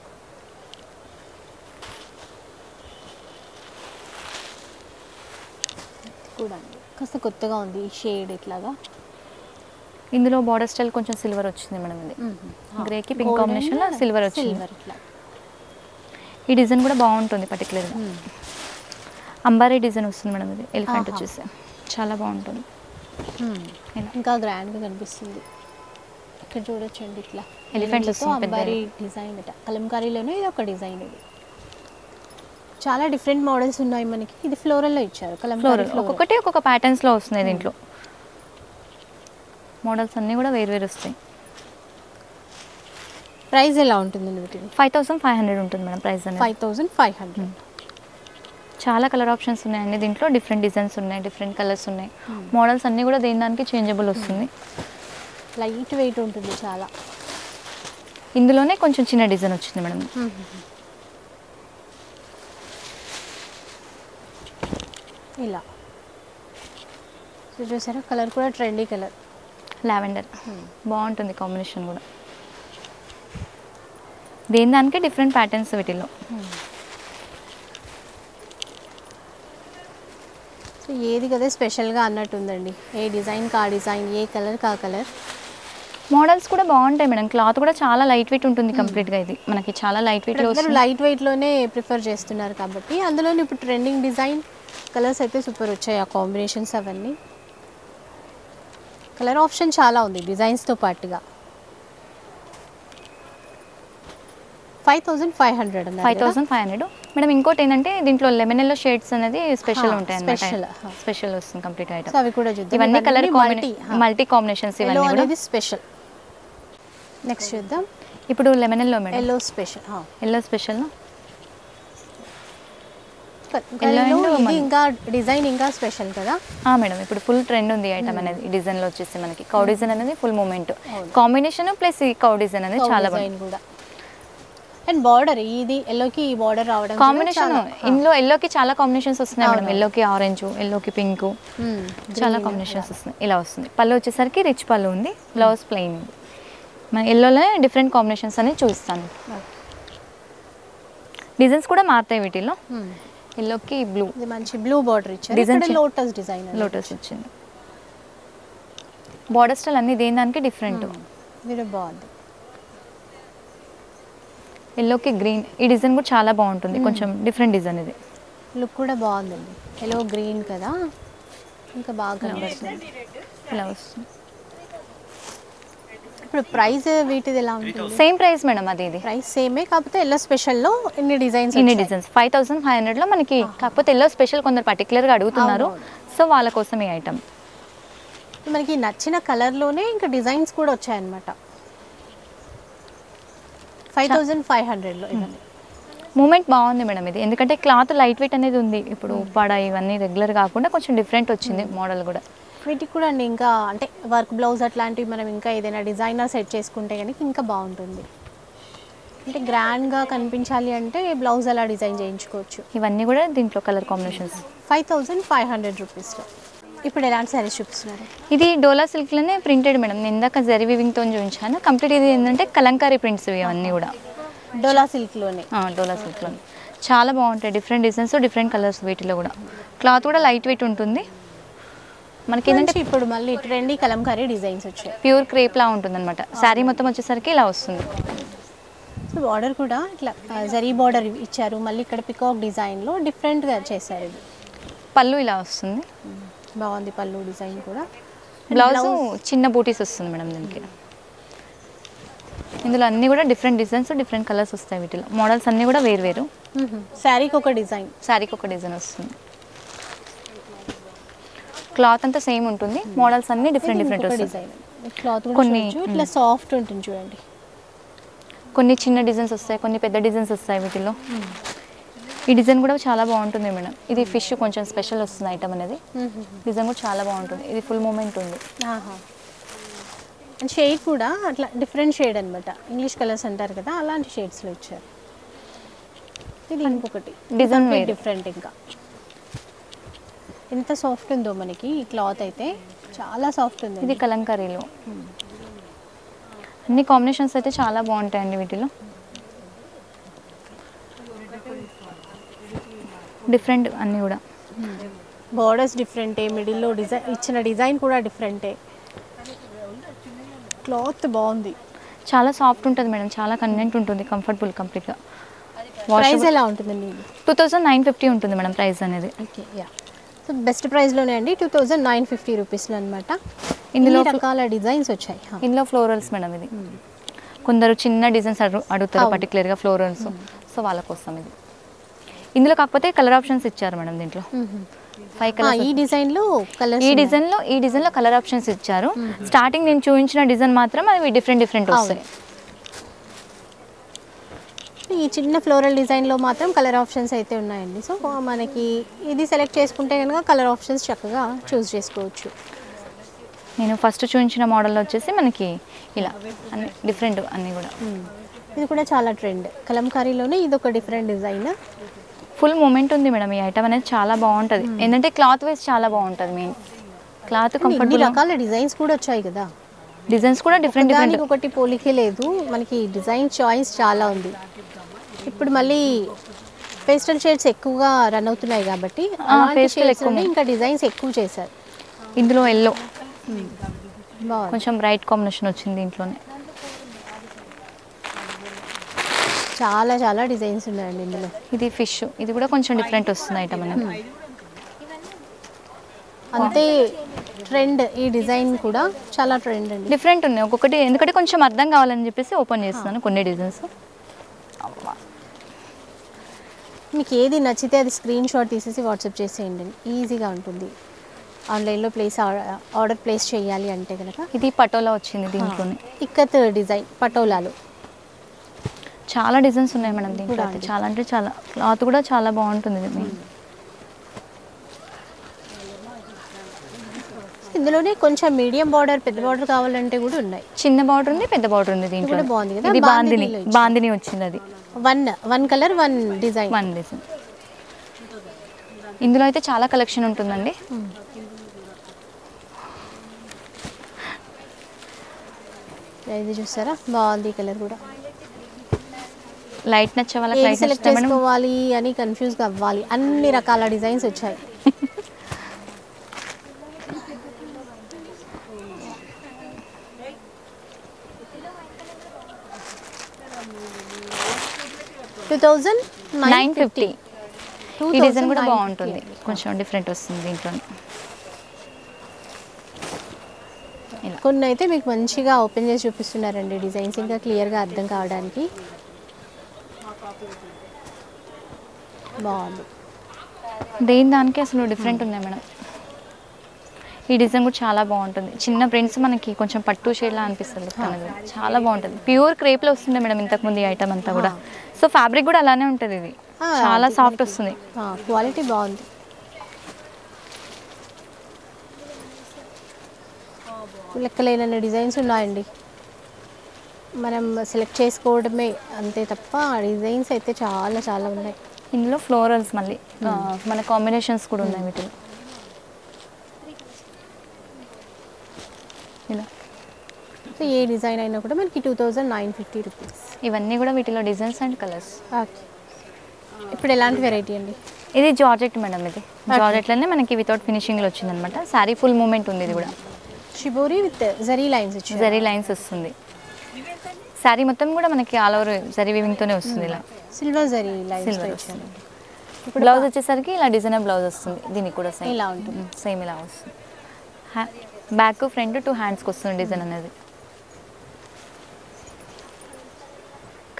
కూడా కాస్త కొత్తగా ఉంది ఈ షేడ్. ఇట్లాగా ఇందులో బార్డర్ స్టైల్ కొంచెం సిల్వర్ వచ్చింది మేడం. ఇది గ్రేకి పింక్ కాంబినేషన్లో సిల్వర్ వచ్చింది. ఈ డిజైన్ కూడా బాగుంటుంది పర్టికులర్గా. అంబారీ డిజైన్ వస్తుంది మేడం. ఇది ఎలిఫెంట్ వచ్చేసి చాలా బాగుంటుంది. ఇంకా గ్రాండ్గా కనిపిస్తుంది. ఇక్కడ చూడొచ్చండి ఇట్లా ఎలిఫెంట్ వస్తుంది. అంబారీ డిజైన్ అట. కలంకారీలోనే ఇది ఒక డిజైన్. ఇది చాలా డిఫరెంట్ మోడల్స్ ఉన్నాయి మనకి. ఇది ఫ్లోరల్లో ఇచ్చారు. ఫ్లోరల్ ఒక్కొక్కటి ఒక్కొక్క ప్యాటర్న్స్లో వస్తున్నాయి దీంట్లో. మోడల్స్ అన్నీ కూడా వేరు వస్తాయి. ప్రైస్ ఎలా ఉంటుందండి వీటికి? 5500 ఉంటుంది మేడం ప్రైస్ అనేది. 5500. చాలా కలర్ ఆప్షన్స్ ఉన్నాయండి దీంట్లో. డిఫరెంట్ డిజైన్స్ ఉన్నాయి, డిఫరెంట్ కలర్స్ ఉన్నాయి. మోడల్స్ అన్నీ కూడా దేని దానికి చేంజబుల్ వస్తుంది. లైట్ వెయిట్ ఉంటుంది చాలా. ఇందులోనే కొంచెం చిన్న డిజైన్ వచ్చింది మేడం. ఇలా చూసారా, కలర్ కూడా ట్రెండీ కలర్, లావెండర్. బాగుంటుంది కాంబినేషన్ కూడా. దేని దానికి డిఫరెంట్ ప్యాటర్న్స్ వీటిల్లో. సో ఏది కదా స్పెషల్గా అన్నట్టుందండి. ఏ డిజైన్ కా డిజైన్, ఏ కలర్ కా కలర్. మోడల్స్ కూడా బాగుంటాయి మేడం. క్లాత్ కూడా చాలా లైట్ వెయిట్ ఉంటుంది కంప్లీట్గా. ఇది మనకి చాలా లైట్ వెయిట్లో వస్తుంది. లైట్ వెయిట్లోనే ప్రిఫర్ చేస్తున్నారు కాబట్టి అందులోనే ఇప్పుడు ట్రెండింగ్ డిజైన్ కలర్స్ అయితే సూపర్ వచ్చాయి. ఆ కాంబినేషన్స్ అవన్నీ కలర్ ఆప్షన్ చాలా ఉంది డిజైన్స్తో పాటుగా. 5500 5500 మేడం. ఇంకోటి ఏంటంటే దీంట్లో లెమన్ ఎల్లో షేడ్స్ అనేది స్పెషల్ ఉంటాయి అన్నమాట. స్పెషల్ వస్తుంది కంప్లీట్ ఐటమ్. అవి కూడా చూద్దాం. ఇవన్నీ కలర్ మల్టీ కాంబినేషన్స్ ఇవన్నీ కూడా స్పెషల్. నెక్స్ట్ చూద్దాం. ఇప్పుడు lemon yellow madam. Yellow special. Yellow special. ఇది ఇంకా డిజైన్ ఇంకా స్పెషల్ కదా మేడం. ఇప్పుడు ఫుల్ ట్రెండ్ ఉంది ఐటమ్ అనేది. ఈ డిజైన్ లో వచ్చేసి మనకి కౌ డిజైన్ అనేది ఫుల్ మూమెంట్ కాంబినేషన్ ప్లస్ ఈ కౌ డిజైన్ అనేది చాలా బాగుంది కూడా. అండ్ బార్డర్ ఇది ఎల్లోకి ఈ బార్డర్ రావడం కాంబినేషన్. ఇందులో ఎల్లోకి చాలా కాంబినేషన్స్ వస్తున్నాయి మేడం. ఎల్లోకి ఆరెంజ్, ఎల్లోకి పింక్, చాలా కాంబినేషన్స్ వస్తున్నాయి. ఇలా వస్తుంది. పళ్ళు వచ్చేసరికి రిచ్ పళ్ళు ఉంది, బ్లౌజ్ ప్లెయిన్ ఉంది. మన ఎల్లోనే డిఫరెంట్ కాంబినేషన్స్ అనేది చూస్తాను. డిజైన్స్ కూడా మారుతాయి వీటిలో. ఎల్లోకి బ్లూ, మంచి బ్లూ బార్డర్ ఇచ్చారు. డిజైన్ లోటస్ డిజైన్, లోటస్ వచ్చింది. బార్డర్ స్టైల్ అన్ని దేని దానికి డిఫరెంట్. ఇది బాగుంది. ఎల్లోకి గ్రీన్. ఈ డిజైన్ కూడా చాలా బాగుంటుంది. కొంచెం డిఫరెంట్ డిజైన్. ఇది లుక్ కూడా బాగుందండి. ఎల్లో గ్రీన్ కదా, ఇంకా బాగా కనబడుతుంది. ఇలా వస్తుంది. ఇప్పుడు ప్రైస్ వీటిది ఎలా ఉంటుంది? Same price madam. అది ఇది ప్రైస్ సేమే, కాకపోతే ఎల్లో స్పెషల్లో ఇన్ని డిజైన్స్ 5500లో మనకి. కాకపోతే ఎల్లో స్పెషల్ కొందరు పర్టికులర్గా అడుగుతున్నారు, సో వాళ్ళ కోసం ఈ ఐటమ్. మనకి నచ్చిన కలర్లోనే ఇంకా డిజైన్స్ కూడా వచ్చాయన్నమాట. 5500లో ఇవన్నీ. మూమెంట్ బాగుంది మేడం ఇది. ఎందుకంటే క్లాత్ లైట్ వెయిట్ అనేది ఉంది. ఇప్పుడు పడ ఇవన్నీ రెగ్యులర్ కాకుండా కొంచెం డిఫరెంట్ వచ్చింది మోడల్ కూడా. వీటికి కూడా అండి ఇంకా అంటే వర్క్ బ్లౌజ్ అట్లాంటివి మనం ఇంకా ఏదైనా డిజైనర్ సెట్ చేసుకుంటే కనుక ఇంకా బాగుంటుంది. అంటే గ్రాండ్గా కనిపించాలి అంటే బ్లౌజ్ అలా డిజైన్ చేయించుకోవచ్చు. ఇవన్నీ కూడా దీంట్లో కలర్ కాంబినేషన్స్. 5500 రూపీస్లో. ఇప్పుడు ఎలాంటి శారీస్ చూపిస్తున్నారు? ఇది డోలా సిల్క్లోనే ప్రింటెడ్ మేడం. నేను ఇందాక జరీ వివింగ్తో చూపించాను. కంప్లీట్ ఇది ఏంటంటే కలంకారీ ప్రింట్స్ ఇవి అవన్నీ కూడా డోలా సిల్క్లోనే. డోలా సిల్క్లోనే చాలా బాగుంటాయి. డిఫరెంట్ డిజైన్స్, డిఫరెంట్ కలర్స్ వీటిలో కూడా. క్లాత్ కూడా లైట్ వెయిట్ ఉంటుంది. మనకి ఏంటంటే ఇప్పుడు మళ్ళీ ట్రెండీ కలంకారీ డిజైన్స్ వచ్చాయి. ప్యూర్ క్రేప్ లా ఉంటుంది అనమాట. శారీ మొత్తం వచ్చేసరికి ఇలా వస్తుంది. సో బార్డర్ కూడా ఇట్లా జరీ బార్డర్ ఇచ్చారు. మళ్ళీ ఇక్కడ పికాక్ డిజైన్లో డిఫరెంట్గా చేశారు. ఇది పళ్ళు ఇలా వస్తుంది. బాగుంది పళ్ళు డిజైన్ కూడా. బ్లౌజ్ చిన్న బూటీస్ వస్తుంది మేడం దీనికి. ఇందులో అన్నీ కూడా డిఫరెంట్ డిజైన్స్, డిఫరెంట్ కలర్స్ వస్తాయి. వీటిలో మోడల్స్ అన్నీ కూడా వేరు వేరు. శారీకి ఒక డిజైన్, శారీకి ఒక డిజైన్ వస్తుంది. క్లాత్ అంతా సేమ్ ఉంటుంది. మోడల్స్ అన్నీ డిఫరెంట్ డిఫరెంట్ వస్తాయి. క్లాత్ కొన్ని ఇట్లా సాఫ్ట్ ఉంటుంది చూడండి. కొన్ని చిన్న డిజైన్స్ వస్తాయి, కొన్ని పెద్ద డిజైన్స్ వస్తాయి వీటిలో. ఈ డిజైన్ కూడా చాలా బాగుంటుంది మేడం. ఇది ఫిష్ కొంచెం స్పెషల్ వస్తుంది ఐటమ్ అనేది. డిజైన్ కూడా చాలా బాగుంటుంది. ఇది ఫుల్ మూమెంట్ ఉంది. షేడ్ కూడా అట్లా డిఫరెంట్ షేడ్ అనమాట. ఇంగ్లీష్ కలర్స్ అంటారు కదా, అలాంటి షేడ్స్లో ఇచ్చారు. ఇది ఇంకొకటి డిజైన్ డిఫరెంట్. ఇంకా ఎంత సాఫ్ట్ ఉందో మనకి ఈ క్లాత్ అయితే, చాలా సాఫ్ట్ ఉంది. ఇది కలంకారీలో అన్ని కాంబినేషన్స్ అయితే చాలా బాగుంటాయండి వీటిలో. డిఫరెంట్ అన్నీ కూడా. బార్డర్స్ డిఫరెంటే, మిడిల్లో డిజైన్ ఇచ్చిన డిజైన్ కూడా డిఫరెంటే. క్లాత్ బాగుంది, చాలా సాఫ్ట్ ఉంటుంది మేడం. చాలా కన్వీనియంట్ ఉంటుంది, కంఫర్టబుల్ కంప్లీట్గా. ప్రైస్ ఎలా ఉంటుందండి? 2950 ఉంటుంది మేడం ప్రైస్ అనేది. Okay, yeah. సో బెస్ట్ ప్రైస్లోనే అండి, 2950 రూపీస్లో అనమాట. ఇందులో రకాల డిజైన్స్ వచ్చాయి. ఇందులో ఫ్లోరల్స్ మేడం. ఇది కొందరు చిన్న డిజైన్స్ అడుగుతారు పర్టికులర్గా ఫ్లోరల్స్, సో వాళ్ళ కోసం ఇది. ఇందులో కాకపోతే కలర్ ఆప్షన్స్ ఇచ్చారు మేడం దీంట్లో. 5 కలర్స్. ఈ డిజైన్లో కలర్ ఆప్షన్స్ ఇచ్చారు. స్టార్టింగ్ నేను చూపించిన డిజైన్ మాత్రం అవి డిఫరెంట్ వస్తాయి. ఈ చిన్న ఫ్లోరల్ డిజైన్లో మాత్రం కలర్ ఆప్షన్స్ అయితే ఉన్నాయండి. సో మనకి ఇది సెలెక్ట్ చేసుకుంటే కనుక కలర్ ఆప్షన్స్ చక్కగా చూస్ చేసుకోవచ్చు. నేను ఫస్ట్ చూపించిన మోడల్లో వచ్చేసి మనకి ఇలా అన్ని డిఫరెంట్ అన్నీ కూడా. ఇది కూడా చాలా ట్రెండ్, కలంకారీలోనే ఇది ఒక డిఫరెంట్ డిజైన్. ఫుల్ మూమెంట్ ఉంది మేడం. ఈ ఐటమ్ అనేది చాలా బాగుంటుంది. ఏంటంటే క్లాత్ వైజ్ చాలా బాగుంటుంది. Main cloth comfortable. రకాల డిజైన్స్ కూడా వచ్చాయి కదా, డిజైన్స్ కూడా డిఫరెంట్ డిఫరెంట్. ఒకటి పోలికే లేదు, మనకి డిజైన్ చాయిస్ చాలా ఉంది. ఇప్పుడు మళ్ళీ పేస్టల్ షేడ్స్ ఎక్కువగా రన్ అవుతున్నాయి కాబట్టి ఇంకా డిజైన్స్ ఎక్కువ చేశారు. ఇందులో ఎల్లో కొంచెం బ్రైట్ కాంబినేషన్ వచ్చింది దీంట్లోనే. చాలా చాలా డిజైన్స్ ఉన్నాయండి ఇందులో. ఇది ఫిష్, ఇది కూడా కొంచెం డిఫరెంట్ వస్తుంది ఐటమ్ అనేది. అంతే ట్రెండ్, ఈ డిజైన్ కూడా చాలా ట్రెండ్ అండి. డిఫరెంట్ ఉన్నాయి ఒక్కొక్కటి, ఎందుకంటే కొంచెం అర్థం కావాలని చెప్పేసి ఓపెన్ చేస్తున్నాను కొన్ని డిజైన్స్. మీకు ఏది నచ్చితే అది స్క్రీన్ షాట్ తీసేసి వాట్సాప్ చేసేయండి, ఈజీగా ఉంటుంది. ఆన్లైన్లో ఆర్డర్ ప్లేస్ చేయాలి అంటే కనుక. ఇది పటోలా వచ్చింది దీంట్లోనే. ఇక్కత్ డిజైన్ పటోలాలు చాలా డిజైన్స్ ఉన్నాయి మేడం దీంట్లో. చాలా అంటే చాలా, క్లాత్ కూడా చాలా బాగుంటుంది. ఇందులోనే కొంచెం మీడియం బార్డర్, పెద్ద బార్డర్ కావాలంటే కూడా ఉన్నాయి. చిన్న బార్డర్ ఉంది, పెద్ద బార్డర్ ఉంది దీంట్లో. బాగుంది కదా. ఇది బాందిని వచ్చింది. అది వన్ కలర్ వన్ డిజైన్. ఇందులో అయితే చాలా కలెక్షన్ ఉంటుందండి. ఇది చూసారా, బాగుంది కలర్ కూడా. లైట్ నచ్చే వాళ్ళకి లైట్ సెలెక్ట్ చేసుకోవాలి అని కన్ఫ్యూజ్ అవ్వాలి, అన్ని రకాల డిజైన్స్ వచ్చాయి. $2,950. ఈ డిజైన్ కూడా బాగుంటుంది, కొంచెం డిఫరెంట్ వస్తుంది దీంట్లో. కొన్ని అయితే మీకు మంచిగా ఓపెన్ చేసి చూపిస్తున్నారండి డిజైన్స్, ఇంకా క్లియర్గా అర్థం కావడానికి. బాగుంది. దానికి అసలు డిఫరెంట్ ఉన్నాయి మేడం. ఈ డిజైన్ కూడా చాలా బాగుంటుంది. చిన్న ప్రింట్స్ మనకి కొంచెం పట్టు షేడ్లా అనిపిస్తుంది. చాలా బాగుంటుంది. ప్యూర్ క్రేప్లో వస్తుంది మేడం ఇంతకుముందు ఈ ఐటమ్ అంతా కూడా. సో ఫ్యాబ్రిక్ కూడా అలానే ఉంటుంది. ఇది చాలా సాఫ్ట్ వస్తుంది, క్వాలిటీ బాగుంది. లెక్కలేనన్ని డిజైన్స్ ఉన్నాయండి, మనం సెలెక్ట్ చేసుకోవడమే అంతే తప్ప డిజైన్స్ అయితే చాలా చాలా ఉన్నాయి. ఇందులో ఫ్లోరల్స్ మళ్ళీ మన కాంబినేషన్స్ కూడా ఉన్నాయి వీటిలో. ఇలా ఏ డిజైన్ అయినా కూడా మనకి $2,950. ఇవన్నీ కూడా వీటిలో డిజైన్స్ అండ్ కలర్స్. ఓకే, ఇప్పుడు ఎలాంటి వెరైటీ అండి? ఇది జార్జెట్ మేడం. ఇది జార్జెట్లోనే మనకి వితౌట్ ఫినిషింగ్లో వచ్చిందనమాట. శారీ ఫుల్ మూమెంట్ ఉంది. ఇది కూడా షిబోరి విత్ జరీ లైన్స్ వచ్చింది. జరీ లైన్స్ వస్తుంది. శారీ మొత్తం కూడా మనకి ఆల్ ఓవర్ జరీ వీవింగ్తోనే వస్తుంది. ఇలా సిల్వర్ జరీ లైన్స్ వచ్చింది. బ్లౌజ్ వచ్చేసరికి ఇలా డిజైనర్ బ్లౌజ్ వస్తుంది. దీనికి కూడా సేమ్ ఇలా ఉంటుంది, సేమ్ ఇలా వస్తుంది. బ్యాక్ ఫ్రంట్ 2 హ్యాండ్స్కి వస్తుంది డిజైన్ అనేది.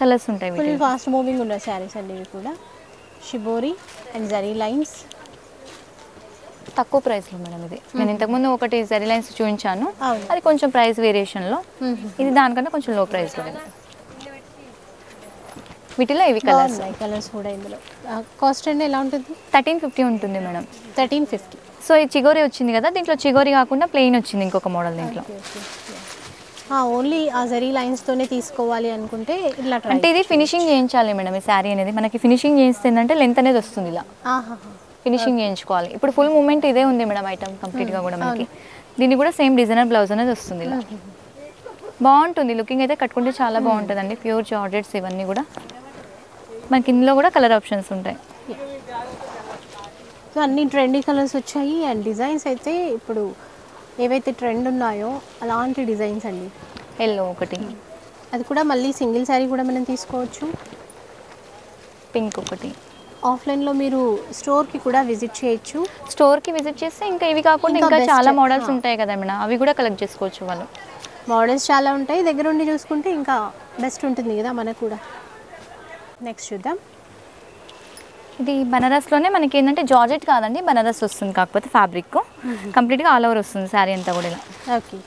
కలర్స్ ఉంటాయి. ఫుల్ ఫాస్ట్ మూవింగ్ ఉన్న శారీస్ అండి ఇవి కూడా. షిబోరి అండ్ జరీ లైన్స్, తక్కువ ప్రైస్లో మేడం. ఇది నేను ఇంతకుముందు ఒకటి జరీ లైన్స్ చూపించాను, అది కొంచెం ప్రైస్ వేరియేషన్లో. ఇది దానికన్నా కొంచెం లో ప్రైస్లో. వీటిలో ఇవి కలర్స్ కూడా. ఇందులో కాస్ట్ అండి ఎలా ఉంటుంది? 1350 ఉంటుంది మేడం. 1350. సో ఈ చిగోరి వచ్చింది కదా, దీంట్లో చిగోరి కాకుండా ప్లెయిన్ వచ్చింది ఇంకొక మోడల్ దీంట్లో. ఓన్లీ ఆ జరీ లైన్స్తోనే తీసుకోవాలి అనుకుంటే ఇలా అంటే ఇది ఫినిషింగ్ చేయించాలి మేడం. ఈ శారీ అనేది మనకి ఫినిషింగ్ చేయిస్తే ఏంటంటే లెంత్ అనేది వస్తుంది. ఇలా ఫినిషింగ్ చేయించుకోవాలి. ఇప్పుడు ఫుల్ మూమెంట్ ఇదే ఉంది మేడం ఐటమ్ కంప్లీట్గా కూడా మనకి. దీనికి కూడా సేమ్ డిజైనర్ బ్లౌజ్ అనేది వస్తుంది. ఇలా బాగుంటుంది లుకింగ్ అయితే, కట్టుకుంటే చాలా బాగుంటుందండి. ప్యూర్ జార్జెట్స్ ఇవన్నీ కూడా మనకి. ఇందులో కూడా కలర్ ఆప్షన్స్ ఉంటాయి. సో అన్ని ట్రెండీ కలర్స్ వచ్చాయి అండ్ డిజైన్స్ అయితే ఇప్పుడు ఏవైతే ట్రెండ్ ఉన్నాయో అలాంటి డిజైన్స్ అండి. ఎల్లో ఒకటి, అది కూడా మళ్ళీ సింగిల్ శారీ కూడా మనం తీసుకోవచ్చు. పింక్ ఒకటి. ఆఫ్లైన్లో మీరు స్టోర్కి కూడా విజిట్ చేయొచ్చు. స్టోర్కి విజిట్ చేస్తే ఇంకా ఇవి కాకుండా ఇంకా చాలా మోడల్స్ ఉంటాయి కదా మేడం, అవి కూడా కలెక్ట్ చేసుకోవచ్చు వాళ్ళు. మోడల్స్ చాలా ఉంటాయి, దగ్గర ఉండి చూసుకుంటే ఇంకా బెస్ట్ ఉంటుంది కదా మనకు కూడా. నెక్స్ట్ చూద్దాం. ఇది బనారస్లోనే మనకి ఏంటంటే జార్జెట్ కాదండి, బనారస్ వస్తుంది. కాకపోతే ఫ్యాబ్రిక్ కంప్లీట్గా ఆల్ ఓవర్ వస్తుంది శారీ అంతా కూడా. ఇలా ఓకే,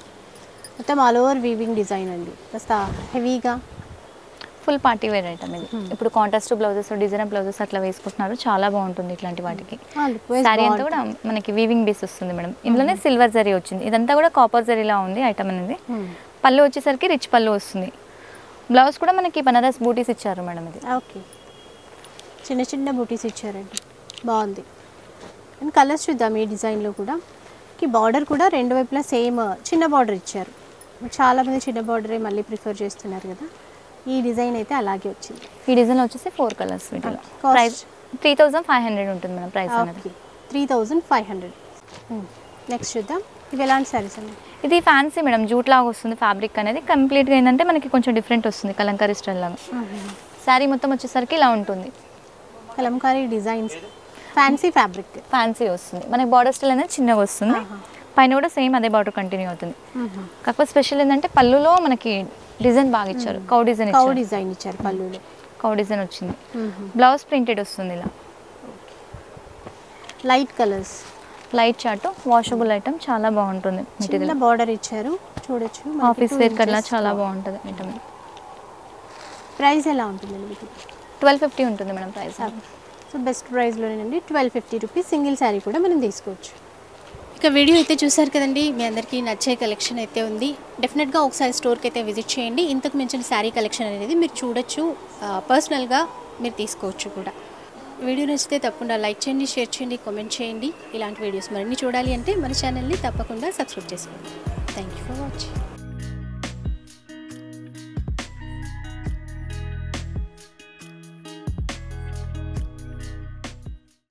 మొత్తం ఆల్ ఓవర్ వీవింగ్ డిజైన్ అండి. కాస్త హెవీగా ఫుల్ పార్టీ వేర్ ఐటమ్ ఇది. ఇప్పుడు కాంట్రాస్ట్ బ్లౌజెస్ డిజైనర్ బ్లౌజెస్ అట్లా వేసుకుంటున్నారు, చాలా బాగుంటుంది ఇట్లాంటి వాటికి. శారీ అంతా కూడా మనకి వీవింగ్ బేస్ వస్తుంది మేడం. ఇందులోనే సిల్వర్ జరీ వచ్చింది, ఇదంతా కూడా కాపర్ జరీలా ఉంది ఐటమ్ అనేది. పళ్ళు వచ్చేసరికి రిచ్ పళ్ళు వస్తుంది. బ్లౌజ్ కూడా మనకి బనారస్ బూటీస్ ఇచ్చారు మేడం ఇది. ఓకే, చిన్న చిన్న బూటీస్ ఇచ్చారండి, బాగుంది. అండ్ కలర్స్ చూద్దాం ఈ డిజైన్లో కూడా. బార్డర్ కూడా రెండు వైపులా సేమ్ చిన్న బార్డర్ ఇచ్చారు. చాలామంది చిన్న బార్డరే మళ్ళీ ప్రిఫర్ చేస్తున్నారు కదా, ఈ డిజైన్ అయితే అలాగే వచ్చింది. ఈ డిజైన్లో వచ్చేసి 4 కలర్స్ వీటిలో. ప్రైస్ 3500 ఉంటుంది మేడం ప్రైస్ అనేది. 3500. నెక్స్ట్ చూద్దాం, ఇవి ఎలాంటి శారీస్ అండి? ఇది ఫ్యాన్సీ మేడం, జూట్ లాగా వస్తుంది ఫ్యాబ్రిక్ అనేది. కంప్లీట్గా ఏంటంటే మనకి కొంచెం డిఫరెంట్ వస్తుంది, కలంకారీ స్టైల్ లాగా. శారీ మొత్తం వచ్చేసరికి ఇలా ఉంటుంది, Kalamkari designs, fancy fabric, fancy వస్తుంది. మనకి బార్డర్ స్టైల్ అనేది చిన్నగా వస్తుంది, పైన కూడా సేమ్ అదే బార్డర్ కంటిన్యూ అవుతుంది. కాకపోతే స్పెషల్ ఏంటంటే పళ్ళులో మనకి డిజైన్ బాగా ఇచ్చారు, కౌ డిజైన్ ఇచ్చారు పళ్ళులో, కౌ డిజైన్ వచ్చింది. బ్లౌజ్ ప్రింటెడ్ వస్తుంది ఇలా. Light colours, light chart, washable item, చాలా బాగుంటుంది. చిన్న బార్డర్ ఇచ్చారు చూడొచ్చు, ఆఫీస్ వేర్ కల్లా చాలా బాగుంటుంది ఐటమ్. ప్రైస్ ఎలా ఉంటుంది? 1250 ఉంటుంది మేడం ప్రైస్. సో బెస్ట్ ప్రైస్లోనేనండి, 1250 రూపీస్. సింగిల్ శారీ కూడా మనం తీసుకోవచ్చు. ఇక వీడియో అయితే చూసారు కదండి, మీ అందరికీ నచ్చే కలెక్షన్ అయితే ఉంది. డెఫినెట్గా ఒకసారి స్టోర్కి అయితే విజిట్ చేయండి. ఇంతకు మించిన శారీ కలెక్షన్ అనేది మీరు చూడొచ్చు, పర్సనల్గా మీరు తీసుకోవచ్చు కూడా. వీడియో నచ్చితే తప్పకుండా లైక్ చేయండి, షేర్ చేయండి, కామెంట్ చేయండి. ఇలాంటి వీడియోస్ మరిన్ని చూడాలి అంటే మన ఛానల్ని తప్పకుండా సబ్స్క్రైబ్ చేసుకోండి. Thank you for watching.